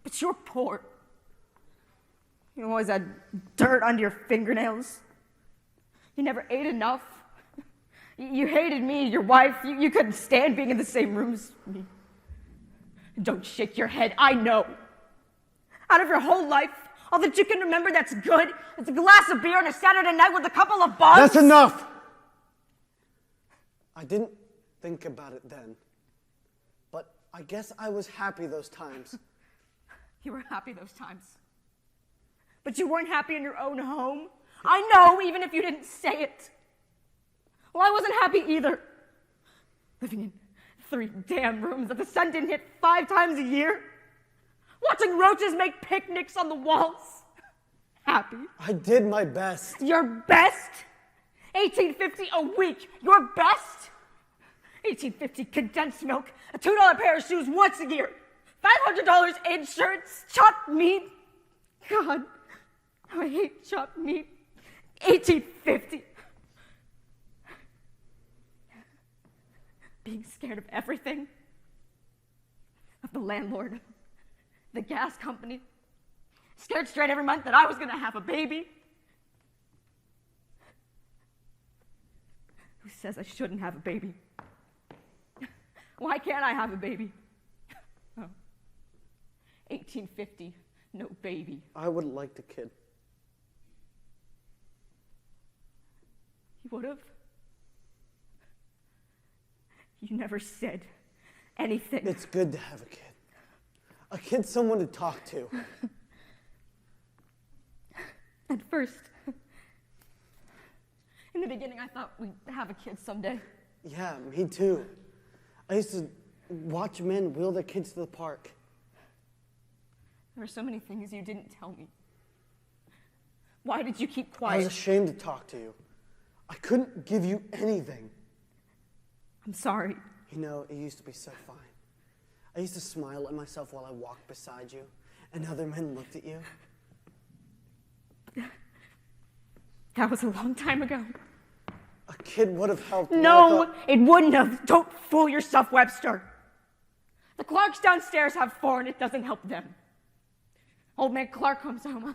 But you're poor. You always had dirt under your fingernails. You never ate enough. You hated me, your wife. You couldn't stand being in the same room as me. Don't shake your head. I know. Out of your whole life, all that you can remember that's good is a glass of beer on a Saturday night with a couple of bugs. That's enough! I didn't think about it then. But I guess I was happy those times. You were happy those times. But you weren't happy in your own home. I know, even if you didn't say it. Well, I wasn't happy either. Living in 3 damn rooms that the sun didn't hit 5 times a year. Watching roaches make picnics on the walls. Happy. I did my best. Your best? $18.50 a week. Your best? $18.50 condensed milk, a $2 pair of shoes once a year, $500 insurance, chopped meat. God, how I hate chopped meat. $18.50. Being scared of everything. Of the landlord. The gas company. Scared straight every month that I was going to have a baby. Who says I shouldn't have a baby? Why can't I have a baby? Oh. $18.50, no baby. I would have liked a kid. You would have? You never said anything. It's good to have a kid. A kid's someone to talk to. At first, in the beginning, I thought we'd have a kid someday. Yeah, me too. I used to watch men wheel their kids to the park. There were so many things you didn't tell me. Why did you keep quiet? I was ashamed to talk to you. I couldn't give you anything. I'm sorry. You know, it used to be so fine. I used to smile at myself while I walked beside you, and other men looked at you. That was a long time ago. A kid would have helped. No, it wouldn't have. Don't fool yourself, Webster. The Clarks downstairs have 4, and it doesn't help them. Old man Clark comes home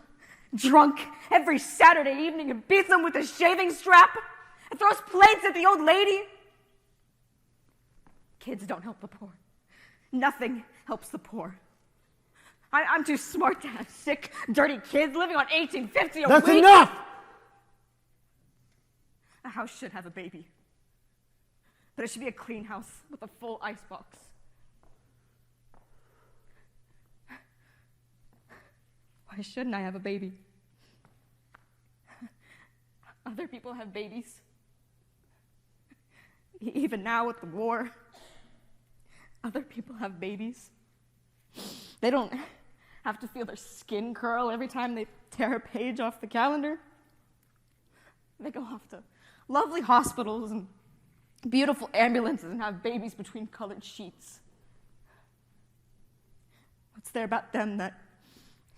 drunk every Saturday evening and beats them with a shaving strap and throws plates at the old lady. Kids don't help the poor. Nothing helps the poor. I'm too smart to have sick, dirty kids living on $18.50 a week. That's enough! A house should have a baby. But it should be a clean house with a full icebox. Why shouldn't I have a baby? Other people have babies. Even now with the war, other people have babies. They don't have to feel their skin curl every time they tear a page off the calendar. They go off to lovely hospitals and beautiful ambulances and have babies between colored sheets. What's there about them that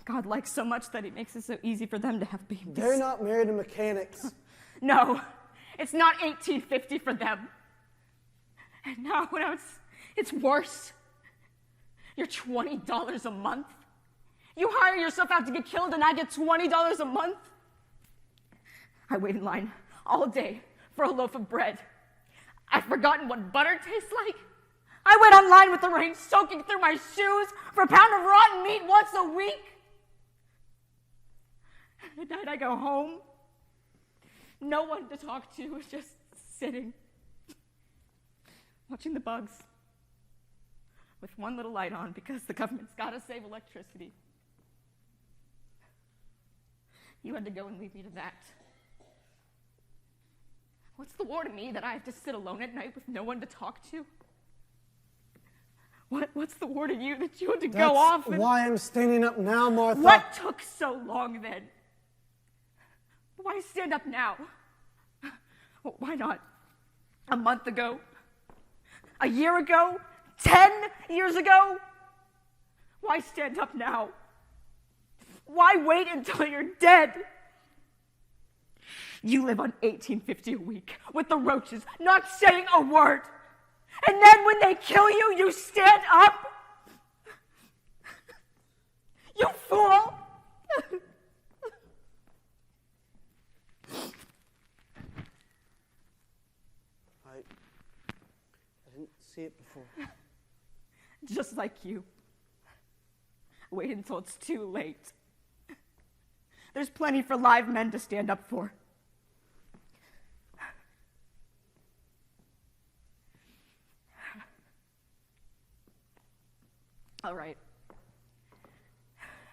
God likes so much that he makes it so easy for them to have babies? They're not married to mechanics. No, it's not 1850 for them. And now it's worse. You're $20 a month. You hire yourself out to get killed and I get $20 a month? I wait in line all day for a loaf of bread. I've forgotten what butter tastes like. I wait online with the rain soaking through my shoes for a pound of rotten meat once a week. At night I go home. No one to talk to, just sitting, watching the bugs with one little light on because the government's got to save electricity. You had to go and leave me to that. What's the war to me that I have to sit alone at night with no one to talk to? What's the war to you that you had to go off? That's why I'm standing up now, Martha. What took so long then? Why stand up now? Why not a month ago? A year ago? 10 years ago? Why stand up now? Why wait until you're dead? You live on $18.50 a week with the roaches, not saying a word. And then when they kill you, you stand up? You fool! I didn't see it before. Just like you. Wait until it's too late. There's plenty for live men to stand up for. All right.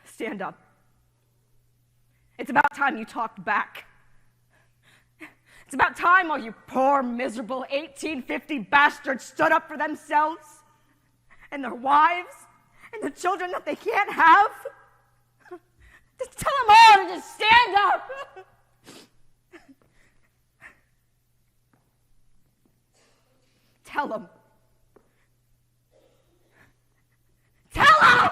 Stand up. It's about time you talked back. It's about time all you poor, miserable 1850 bastards stood up for themselves and their wives and the children that they can't have. Just tell them all to just stand up. Tell them. Tell them!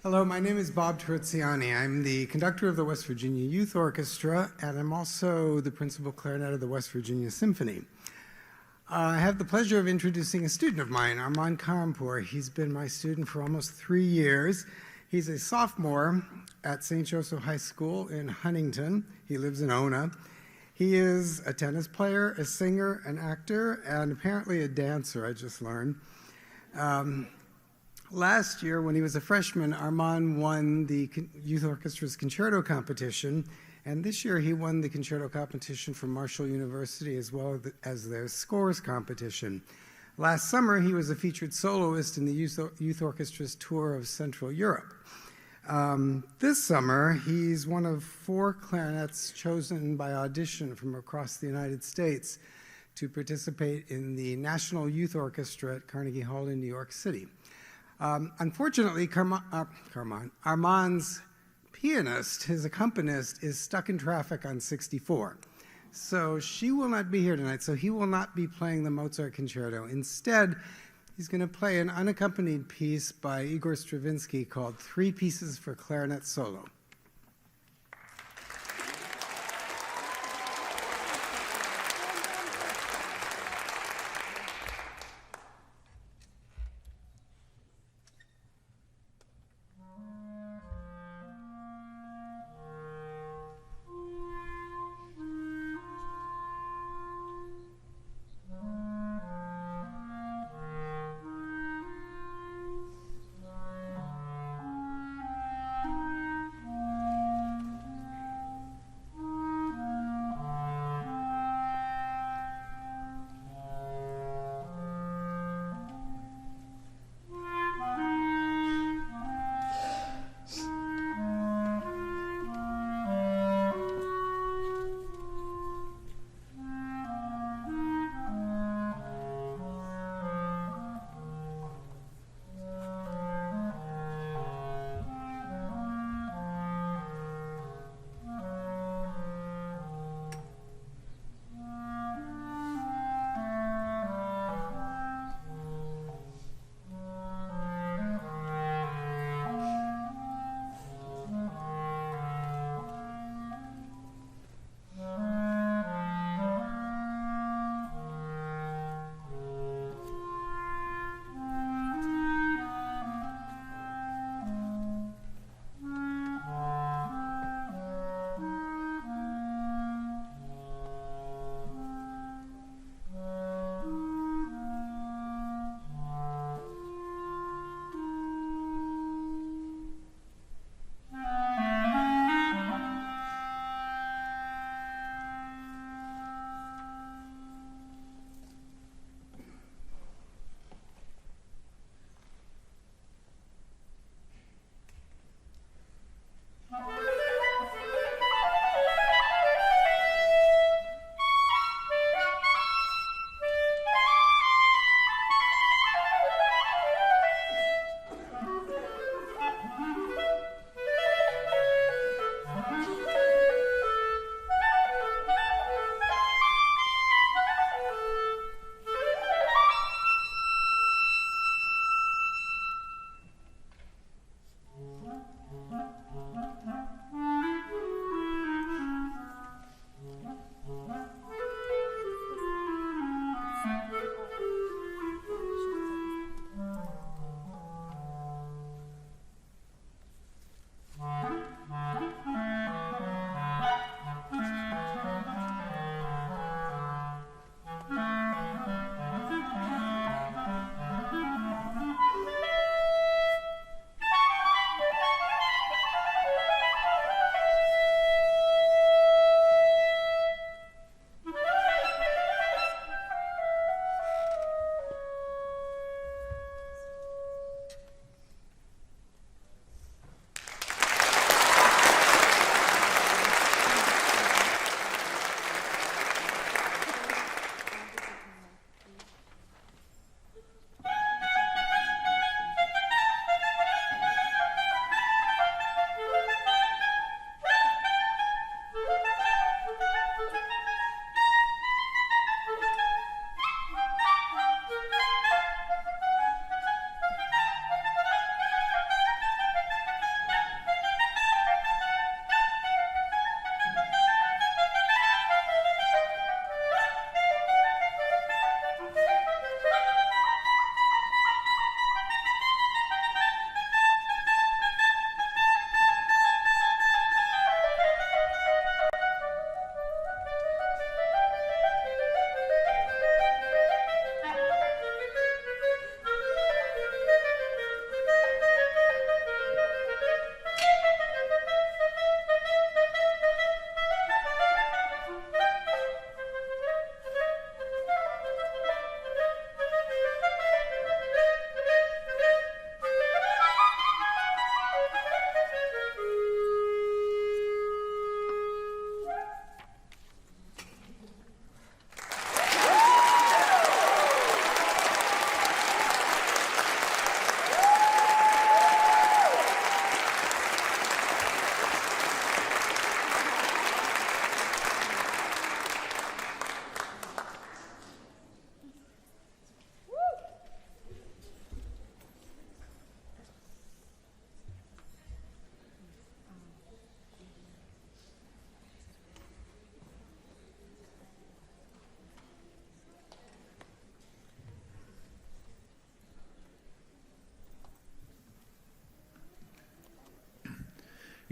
Hello, my name is Bob Terziani. I'm the conductor of the West Virginia Youth Orchestra, and I'm also the principal clarinet of the West Virginia Symphony. I have the pleasure of introducing a student of mine, Armand Karampour. He's been my student for almost 3 years. He's a sophomore at St. Joseph High School in Huntington. He lives in Ona. He is a tennis player, a singer, an actor, and apparently a dancer, I just learned. Last year, when he was a freshman, Armand won the Youth Orchestra's concerto competition, and this year he won the concerto competition from Marshall University as well as their scores competition. Last summer, he was a featured soloist in the Youth Orchestra's tour of Central Europe. This summer, he's one of 4 clarinets chosen by audition from across the United States to participate in the National Youth Orchestra at Carnegie Hall in New York City. Unfortunately, Armand's pianist, his accompanist, is stuck in traffic on 64. So she will not be here tonight, so he will not be playing the Mozart Concerto. Instead, he's going to play an unaccompanied piece by Igor Stravinsky called 3 Pieces for Clarinet Solo.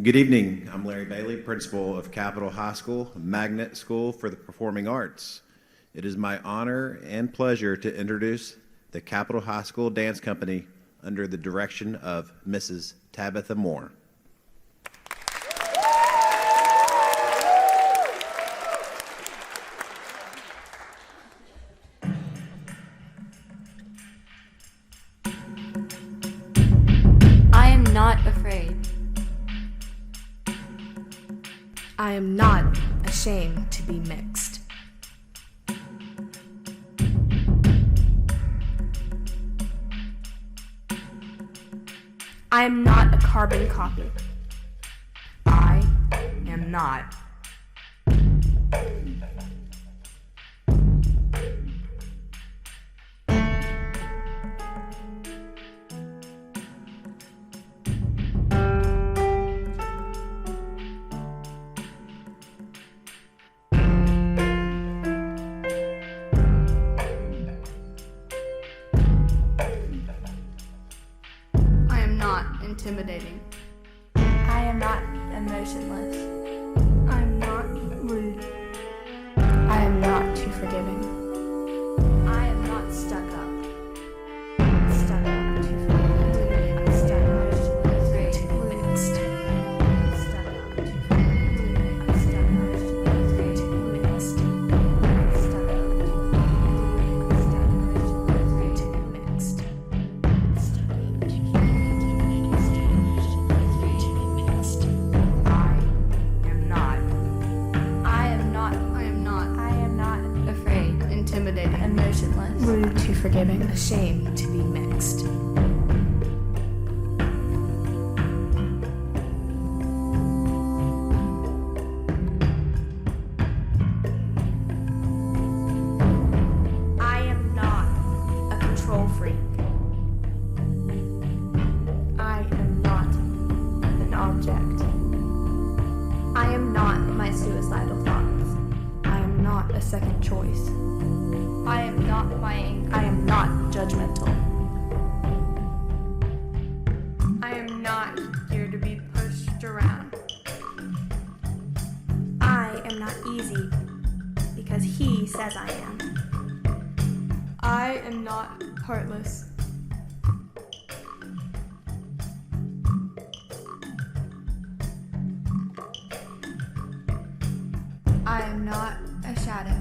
Good evening. I'm Larry Bailey, principal of Capitol High School, a magnet school for the performing arts. It is my honor and pleasure to introduce the Capitol High School Dance Company under the direction of Mrs. Tabitha Moore. I am not afraid. I am not ashamed to be mixed. I am not a carbon copy. I am not. I am not intimidating. I am not emotionless. I am not rude. I am not too forgiving. I am not stuck up. Stuck up, too forgiving. Stuck up, afraid, mixed. Stuck up, too forgiving. Stuck up, afraid, mixed. Stuck up, too forgiving. Stuck up, afraid, mixed. Stuck up, too Intimidating, emotionless, rude, too forgiving, ashamed to be mixed. I am not a control freak. I am not an object. I am not my suicidal thoughts. I am not a second choice. I am not my anger. I am not judgmental. I am not here to be pushed around. I am not easy because he says I am. I am not heartless. I am not A shadow.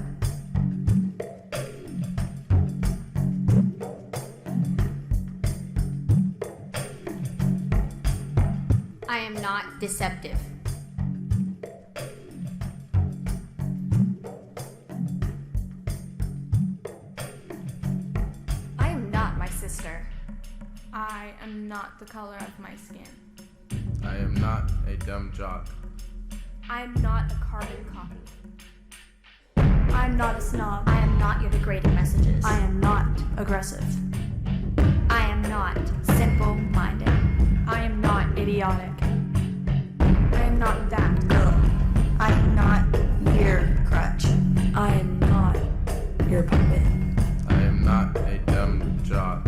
I am not deceptive. I am not my sister. I am not the color of my skin. I am not a dumb jock. I am not a carbon copy. I am not a snob. I am not your degrading messages. I am not aggressive. I am not simple-minded. I am not idiotic. I am not that girl. I am not your crutch. I am not your puppet. I am not a dumb jock.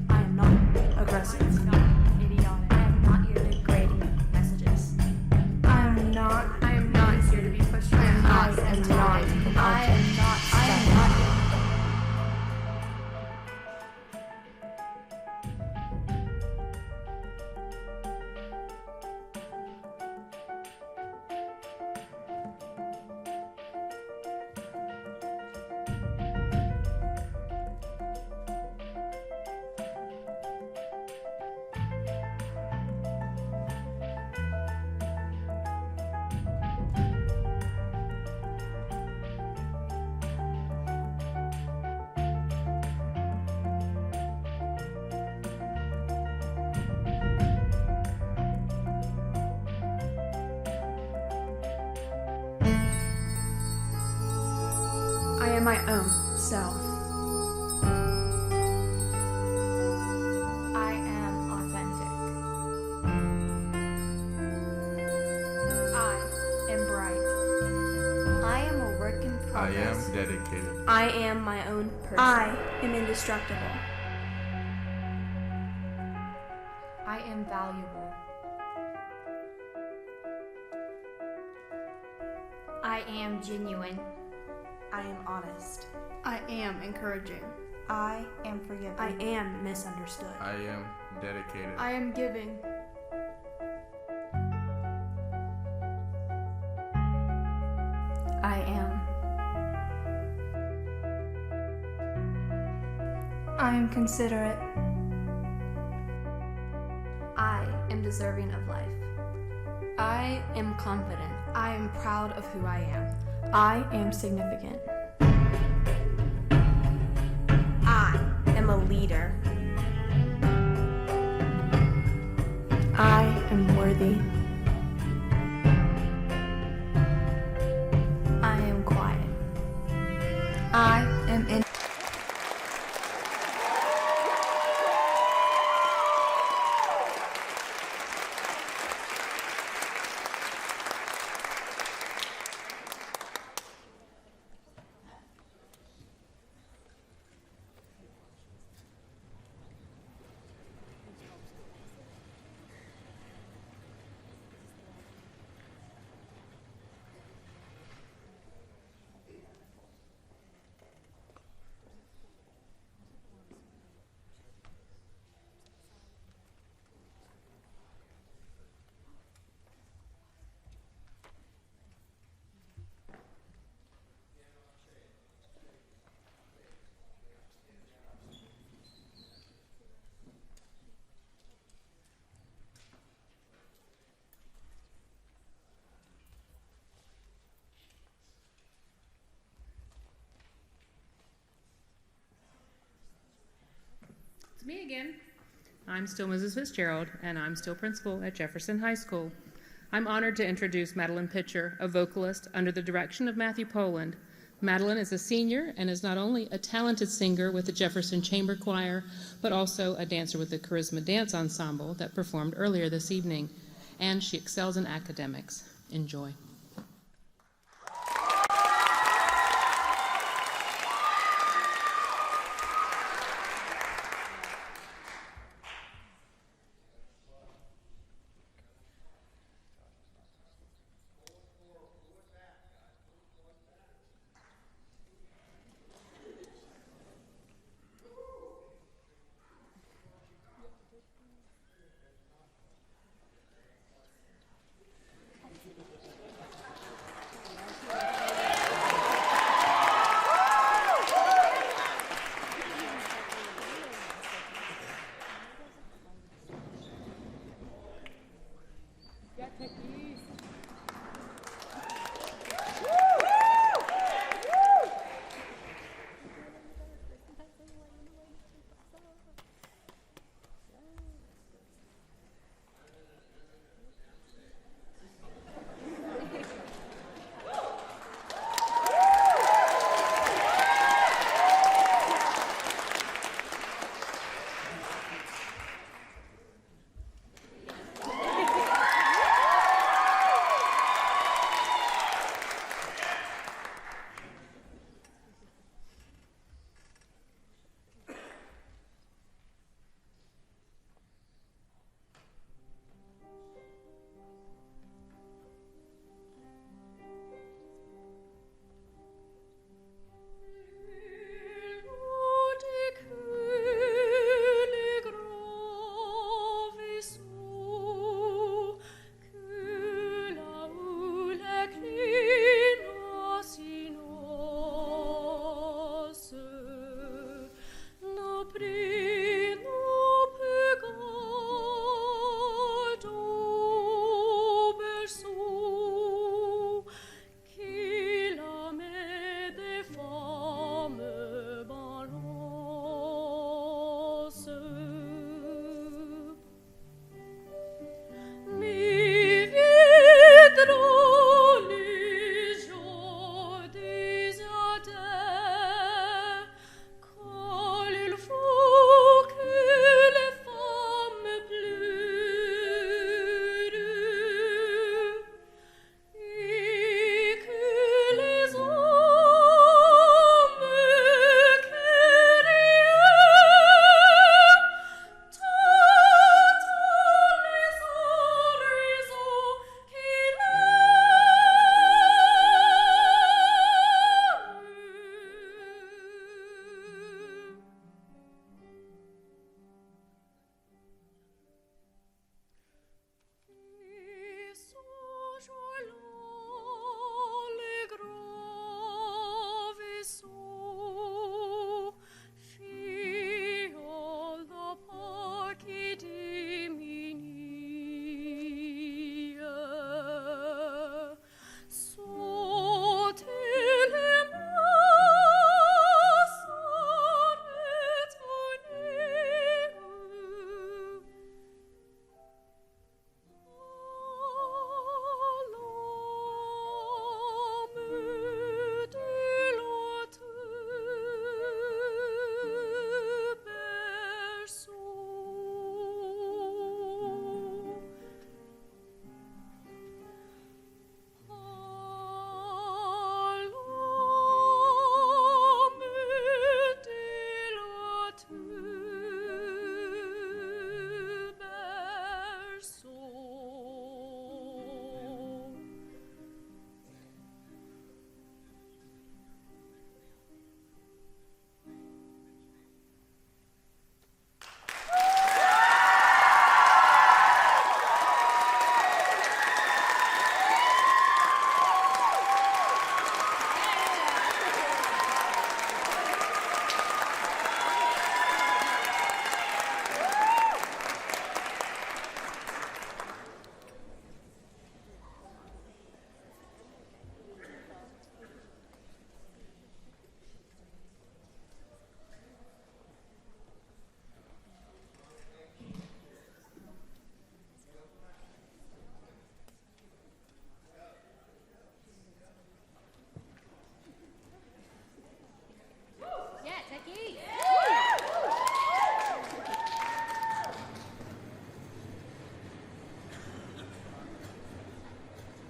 I am not aggressive. I am not idiotic. I am not your degrading messages. I am not here to be pushed around. I am not an object. I am not. I am my own self. I am authentic. I am bright. I am a work in I progress. am dedicated. I am my own person. I am indestructible. I am valuable. I am genuine. I am honest. I am encouraging. I am forgiving. I am misunderstood. I am dedicated. I am giving. I am. I am considerate. I am deserving of life. I am confident. I am proud of who I am. I am significant. I am a leader. I am worthy. I am quiet. I am in. It's me again. I'm still Mrs. Fitzgerald, and I'm still principal at Jefferson High School. I'm honored to introduce Madeline Pitcher, a vocalist under the direction of Matthew Poland. Madeline is a senior and is not only a talented singer with the Jefferson Chamber Choir, but also a dancer with the Charisma Dance Ensemble that performed earlier this evening. And she excels in academics. Enjoy.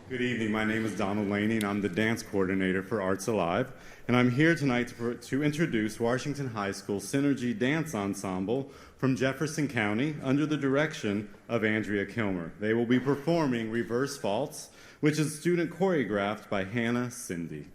Good evening. My name is Donald Laney, and I'm the dance coordinator for Arts Alive. And I'm here tonight to introduce Washington High School Synergy Dance Ensemble from Jefferson County under the direction of Andrea Kilmer. They will be performing Reverse Faults, which is student choreographed by Hannah Cindy.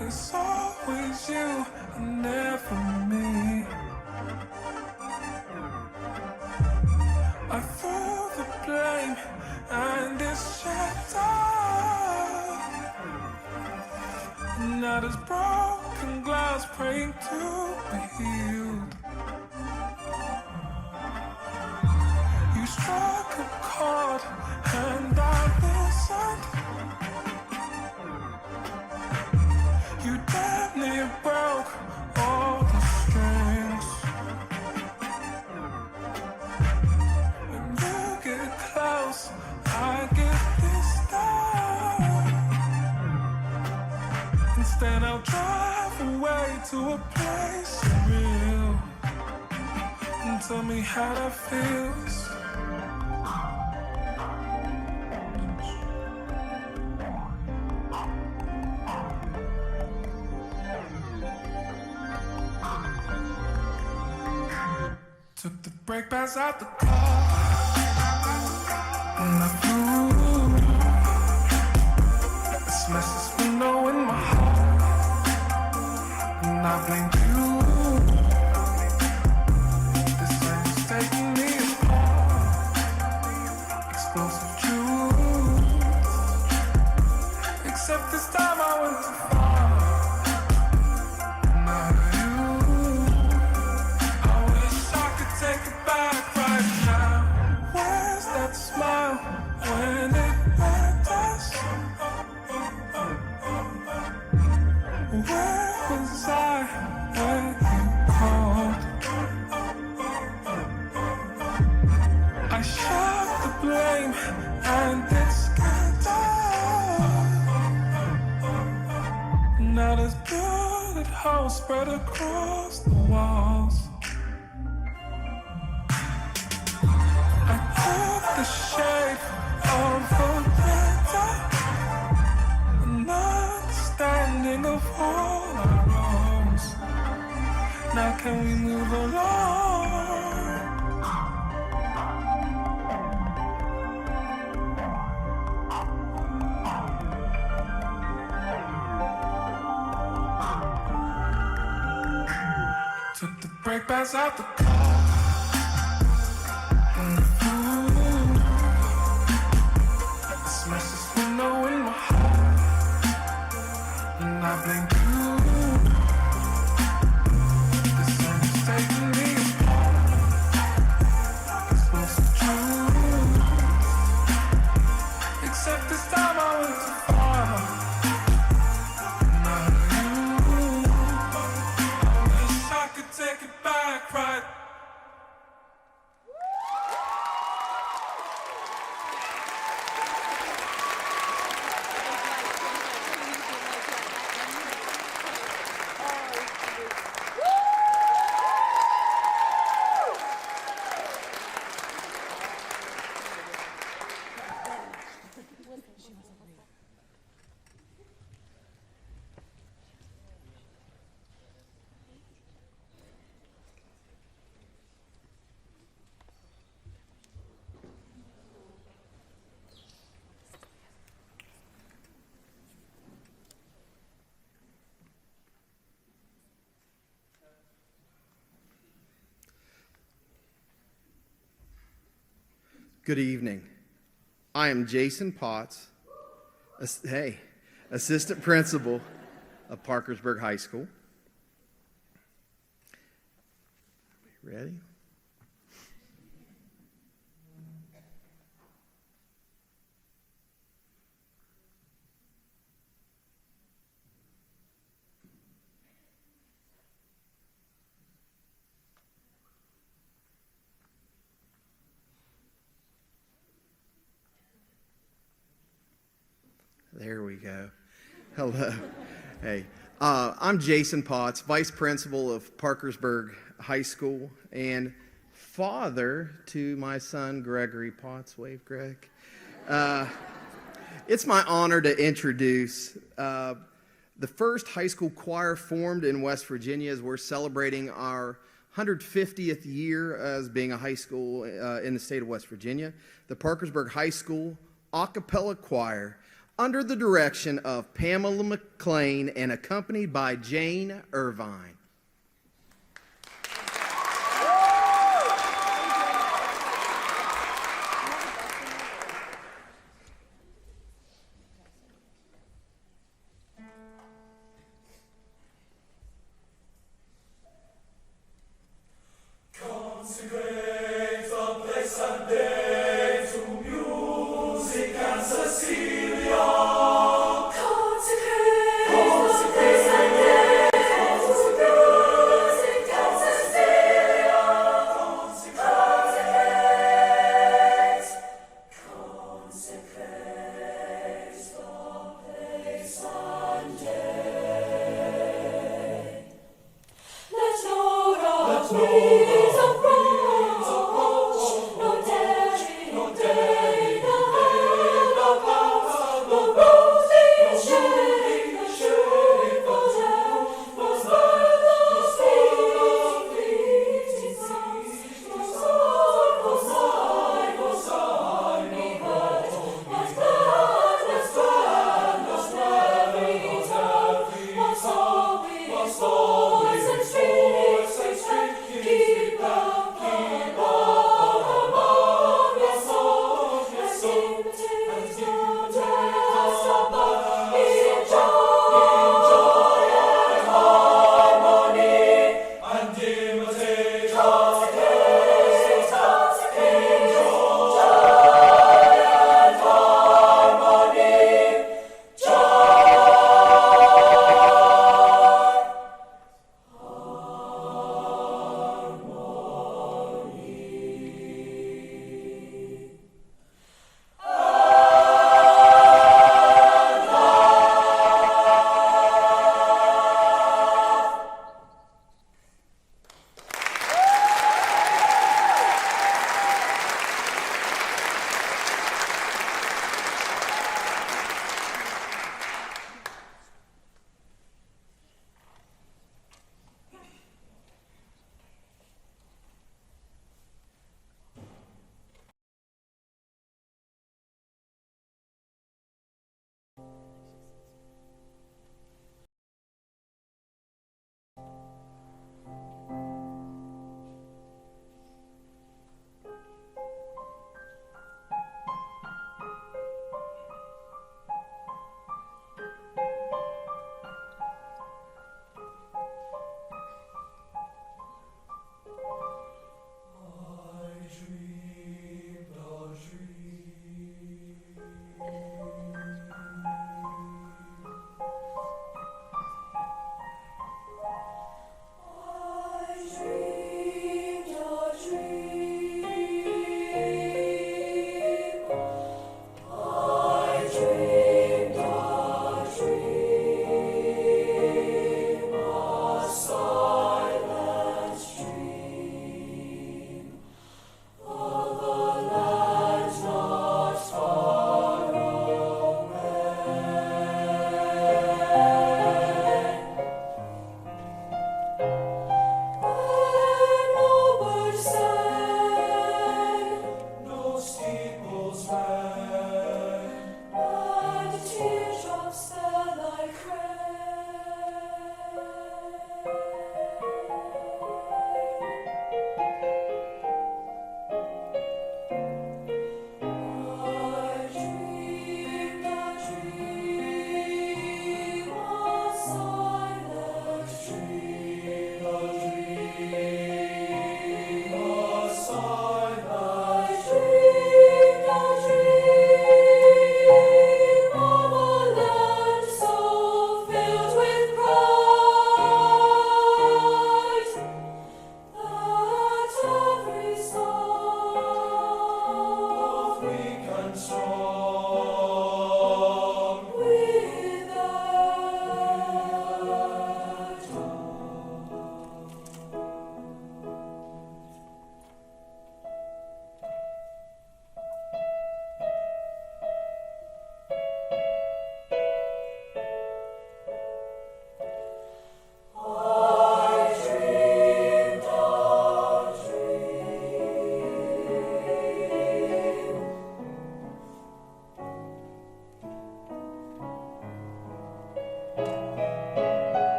It's always you and never me. I feel the blame and it's shattered. Now there's broken glass praying to be healed. You struck a chord and I listened. You damn near broke all the strings. When you get close, I get distant. Instead I'll drive away to a place real and tell me how that feels. Took the brake pads out the car and I flew. I smashed this window in my heart and I blamed you. This thing's taking me apart. Explosive truth. Except this time I went too far. Take it back right now. Where's that smile when it matters? Where was I when you called? I shot the blame and it's scattered. Now there's blood at home spread across the walls. The shape of a letter, an understanding of all our wrongs. Now can we move along? Took the brake pads out the car. Smash this window in my heart and I blame you. This thing is taking me apart. Explosive truth. Except this time I went too far. Not you. I wish I could take it back right. Good evening. I am Jason Potts, assistant principal of Parkersburg High School. Ready? There we go. Hello. Hey, I'm Jason Potts, Vice Principal of Parkersburg High School and father to my son, Gregory Potts. Wave, Greg. It's my honor to introduce the first high school choir formed in West Virginia as we're celebrating our 150th year as being a high school in the state of West Virginia. The Parkersburg High School a cappella choir, under the direction of Pamela McLean and accompanied by Jane Irvine.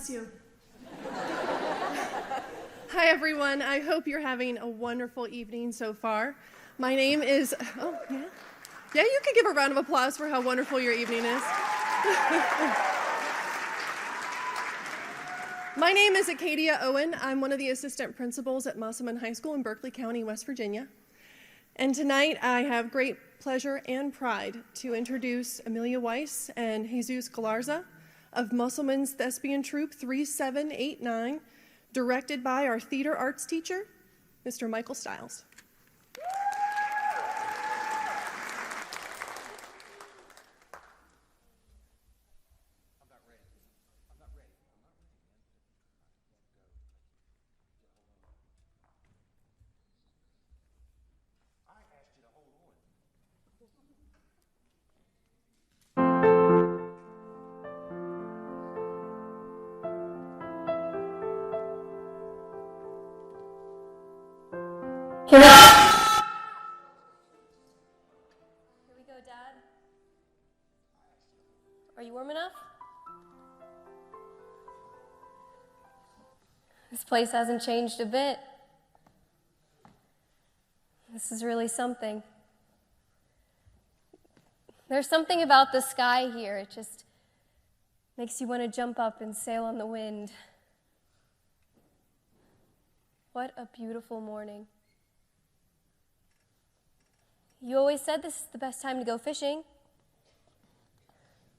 bless you. Hi, everyone. I hope you're having a wonderful evening so far. My name is, oh, yeah. Yeah, you could give a round of applause for how wonderful your evening is. My name is Acadia Owen. I'm one of the assistant principals at Musselman High School in Berkeley County, West Virginia. And tonight I have great pleasure and pride to introduce Amelia Weiss and Jesus Galarza of Musselman's Thespian Troupe 3789, directed by our theater arts teacher, Mr. Michael Stiles. Here we go, Dad. Are you warm enough? This place hasn't changed a bit. This is really something. There's something about the sky here. It just makes you want to jump up and sail on the wind. What a beautiful morning. You always said this is the best time to go fishing.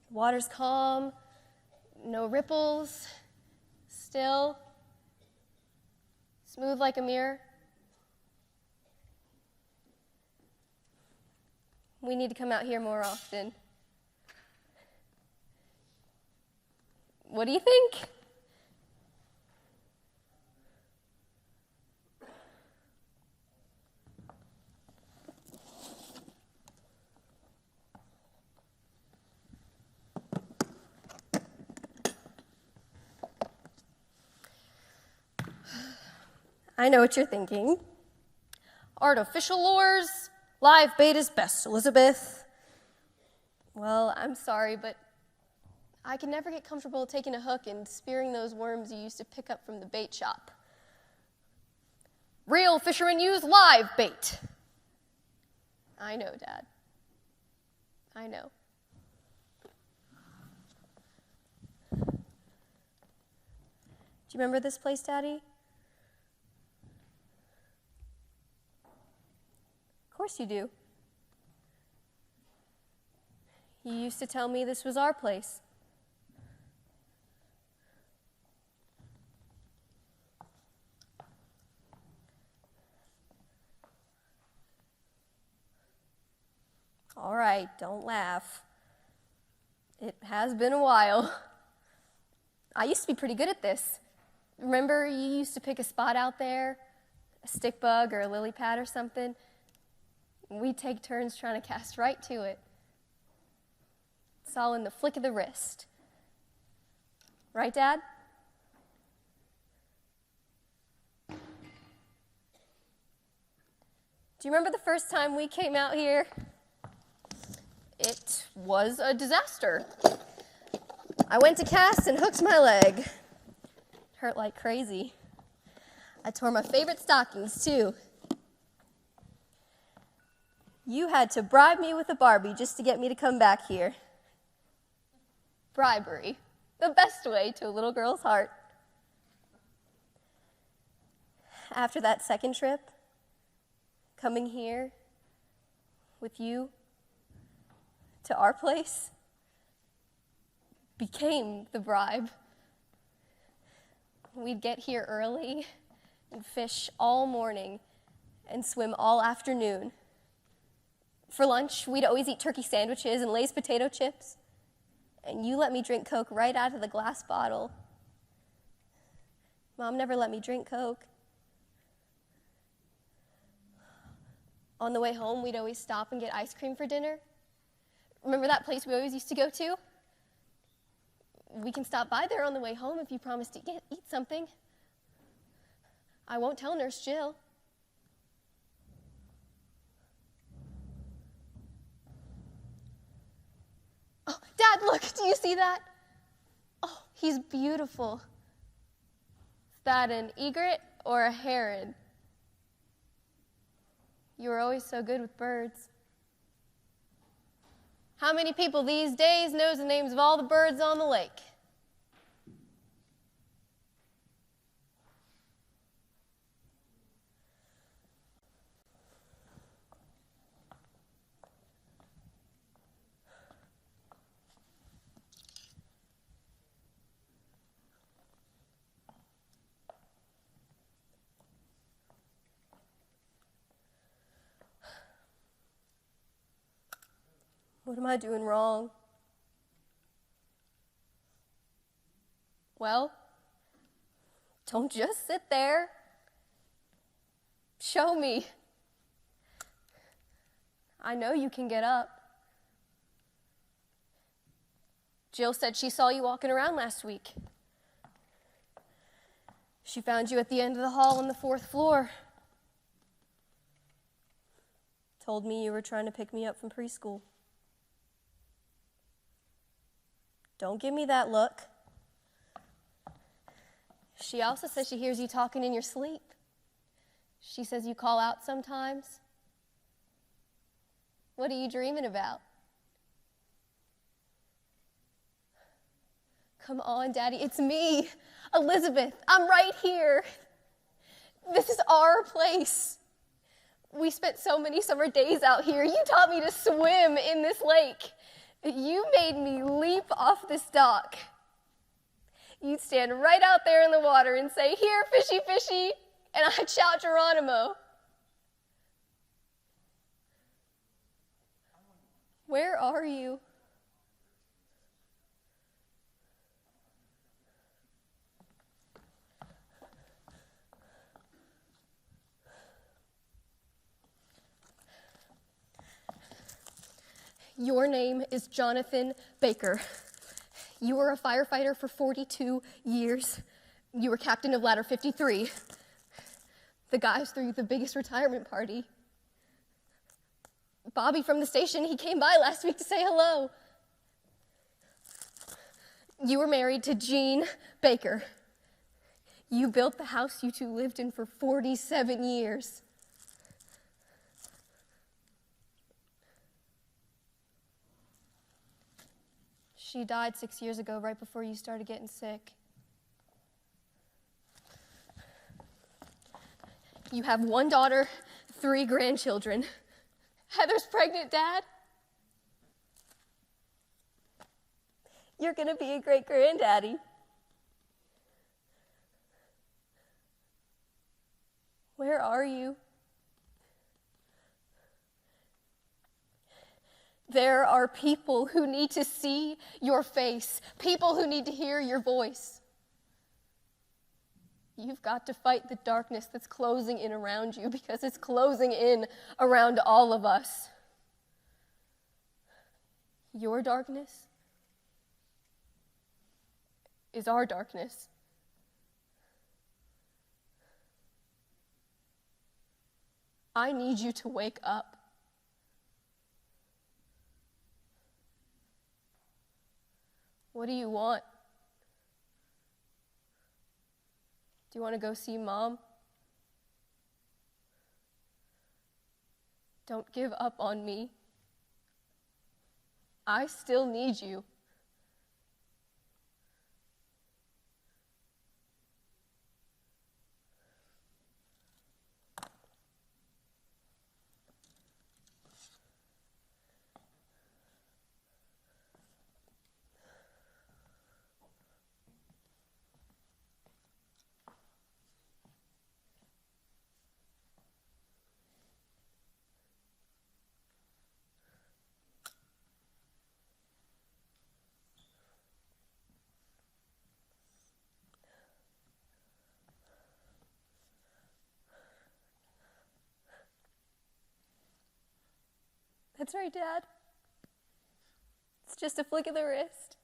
The water's calm, no ripples, still, smooth like a mirror. We need to come out here more often. What do you think? I know what you're thinking. Artificial lures, live bait is best, Elizabeth. Well, I'm sorry, but I can never get comfortable taking a hook and spearing those worms you used to pick up from the bait shop. Real fishermen use live bait. I know, Dad. I know. Do you remember this place, Daddy? Of course you do. You used to tell me this was our place. All right, don't laugh. It has been a while. I used to be pretty good at this. Remember, you used to pick a spot out there, a stick bug or a lily pad or something? We'd take turns trying to cast right to it. It's all in the flick of the wrist. Right, Dad? Do you remember the first time we came out here? It was a disaster. I went to cast and hooked my leg. It hurt like crazy. I tore my favorite stockings, too. You had to bribe me with a Barbie just to get me to come back here. Bribery, the best way to a little girl's heart. After that second trip, coming here with you to our place became the bribe. We'd get here early and fish all morning and swim all afternoon. For lunch, we'd always eat turkey sandwiches and Lay's potato chips. And you let me drink Coke right out of the glass bottle. Mom never let me drink Coke. On the way home, we'd always stop and get ice cream for dinner. Remember that place we always used to go to? We can stop by there on the way home if you promise to eat something. I won't tell Nurse Jill. Oh, Dad, look, do you see that? Oh, he's beautiful. that an egret or a heron? You were always so good with birds. How many people these days knows the names of all the birds on the lake? What am I doing wrong? Well, don't just sit there. Show me. I know you can get up. Jill said she saw you walking around last week. She found you at the end of the hall on the 4th floor. Told me you were trying to pick me up from preschool. Don't give me that look. She also says she hears you talking in your sleep. She says you call out sometimes. What are you dreaming about? Come on, Daddy, it's me, Elizabeth. I'm right here. This is our place. We spent so many summer days out here. You taught me to swim in this lake. You made me leap off this dock. You'd stand right out there in the water and say, "Here, fishy, fishy," and I'd shout Geronimo. Where are you? Your name is Jonathan Baker. You were a firefighter for 42 years. You were captain of Ladder 53. The guys threw the biggest retirement party. Bobby from the station, he came by last week to say hello. You were married to Jean Baker. You built the house you two lived in for 47 years. She died 6 years ago, right before you started getting sick. You have 1 daughter, 3 grandchildren. Heather's pregnant, Dad. You're gonna be a great granddaddy. Where are you? There are people who need to see your face, people who need to hear your voice. You've got to fight the darkness that's closing in around you, because it's closing in around all of us. Your darkness is our darkness. I need you to wake up. What do you want? Do you want to go see Mom? Don't give up on me. I still need you. That's right, Dad. It's just a flick of the wrist.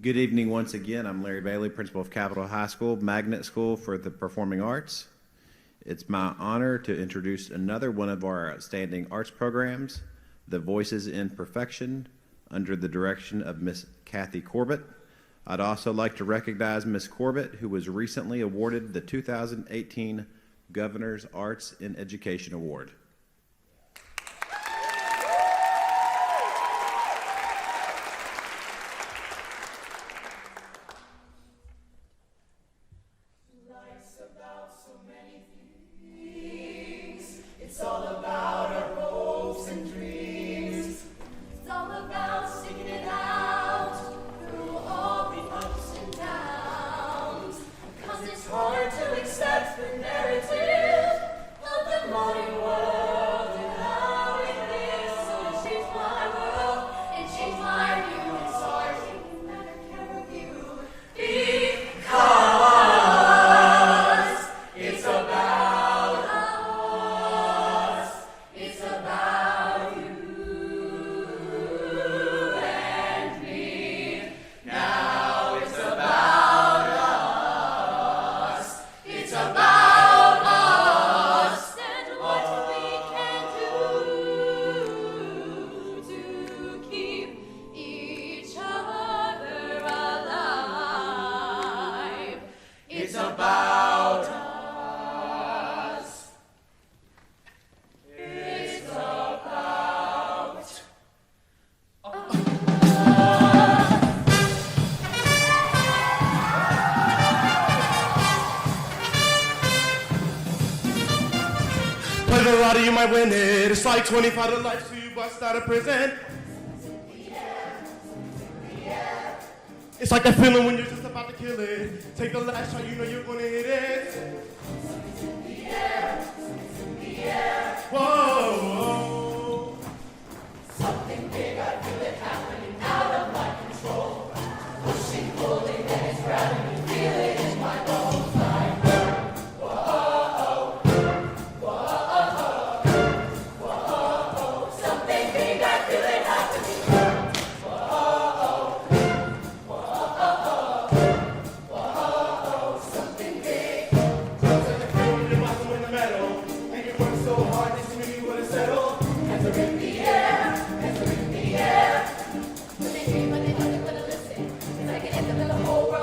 Good evening once again. I'm Larry Bailey, principal of Capitol High School, Magnet School for the Performing Arts. It's my honor to introduce another one of our outstanding arts programs, the Voices in Perfection, under the direction of Miss Kathy Corbett. I'd also like to recognize Miss Corbett, who was recently awarded the 2018 Governor's Arts in Education Award. Life's about so many things. It's all about our hopes and dreams. It's all about sticking it out through all the ups and downs. 'Cause it's hard to accept the narrative of the modern world and how it is. So it changed my world, it changed my view. It's hard taking better care of you because it's about us. It's about you and me. Now it's about us. It's about us and what we can do to keep each other alive. It's about us. It's about Play the lottery, you might win it. It's like 25 to life, so you bust out of prison. It's like that feeling when you're just about to kill it. Take the last shot, you know you're gonna hit it. Whoa. something big. I feel it happening out of my control. Pushing, pulling, and it's grabbing me. Feel it in my bones. Like whoa, whoa, whoa. Something big. I feel it happening. Whoa, something big. You're about to win the medal. And you work so hard, this is really what it's settled. Hands are in the air, hands are in the air. When they dream, but they know they're gonna listen. 'Cause I can hit them in the whole world.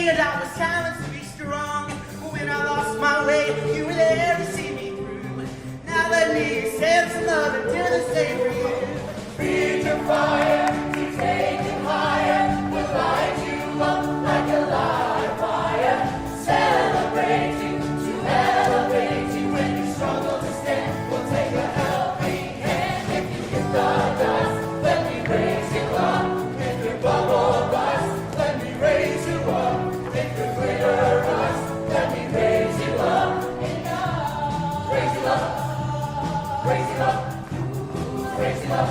figured out the silence to be strong. When I lost my way, you were there to see me through. Now let me send some love and do the same for you. Feed your fire, to take you higher. We'll light you up like a live wire. Celebrate you, to elevate you. When you struggle to stand, we'll take a helping hand. If you get the dust, let me raise you up. If your bubble busts, let me raise you up. If your glitter rusts, let me raise you up. Raise you up, raise you up, raise you up.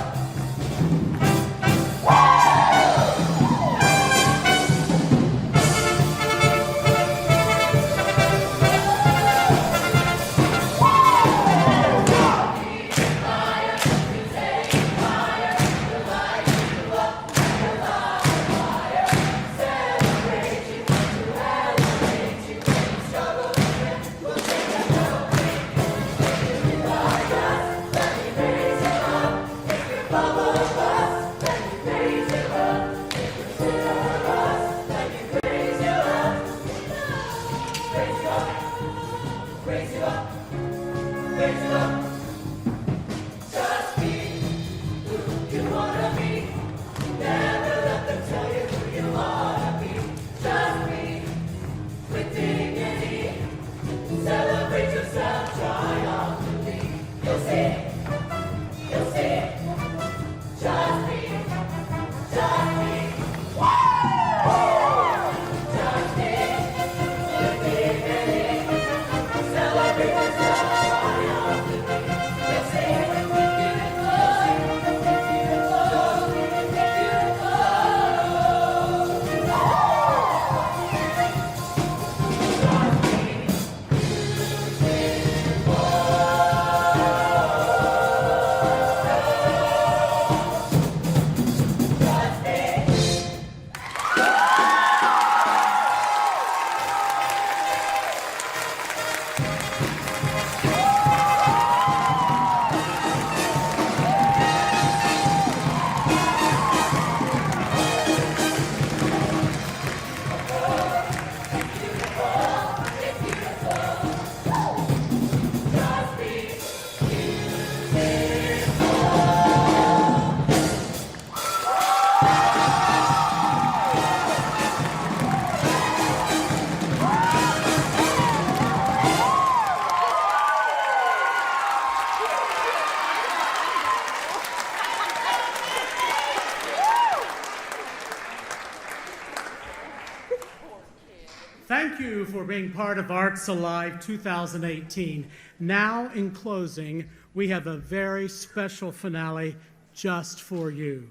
Thank you for being part of Arts Alive 2018. Now, in closing, we have a very special finale just for you.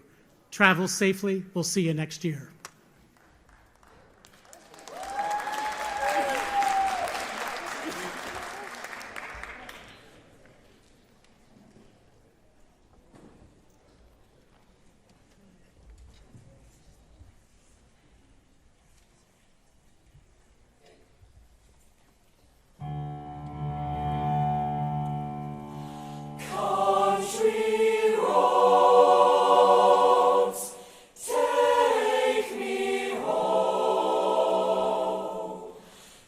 Travel safely. We'll see you next year. Country roads, take me home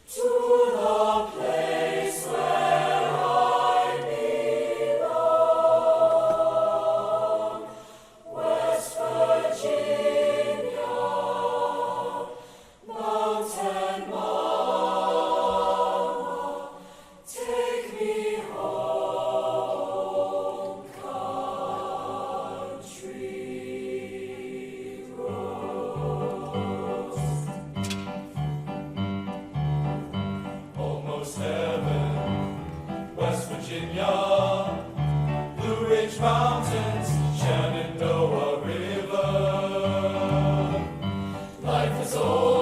to the place where I belong. West Virginia, mountain mama, take me home. Country roads, almost heaven, West Virginia, Blue Ridge Mountains, Shenandoah River. Life is old.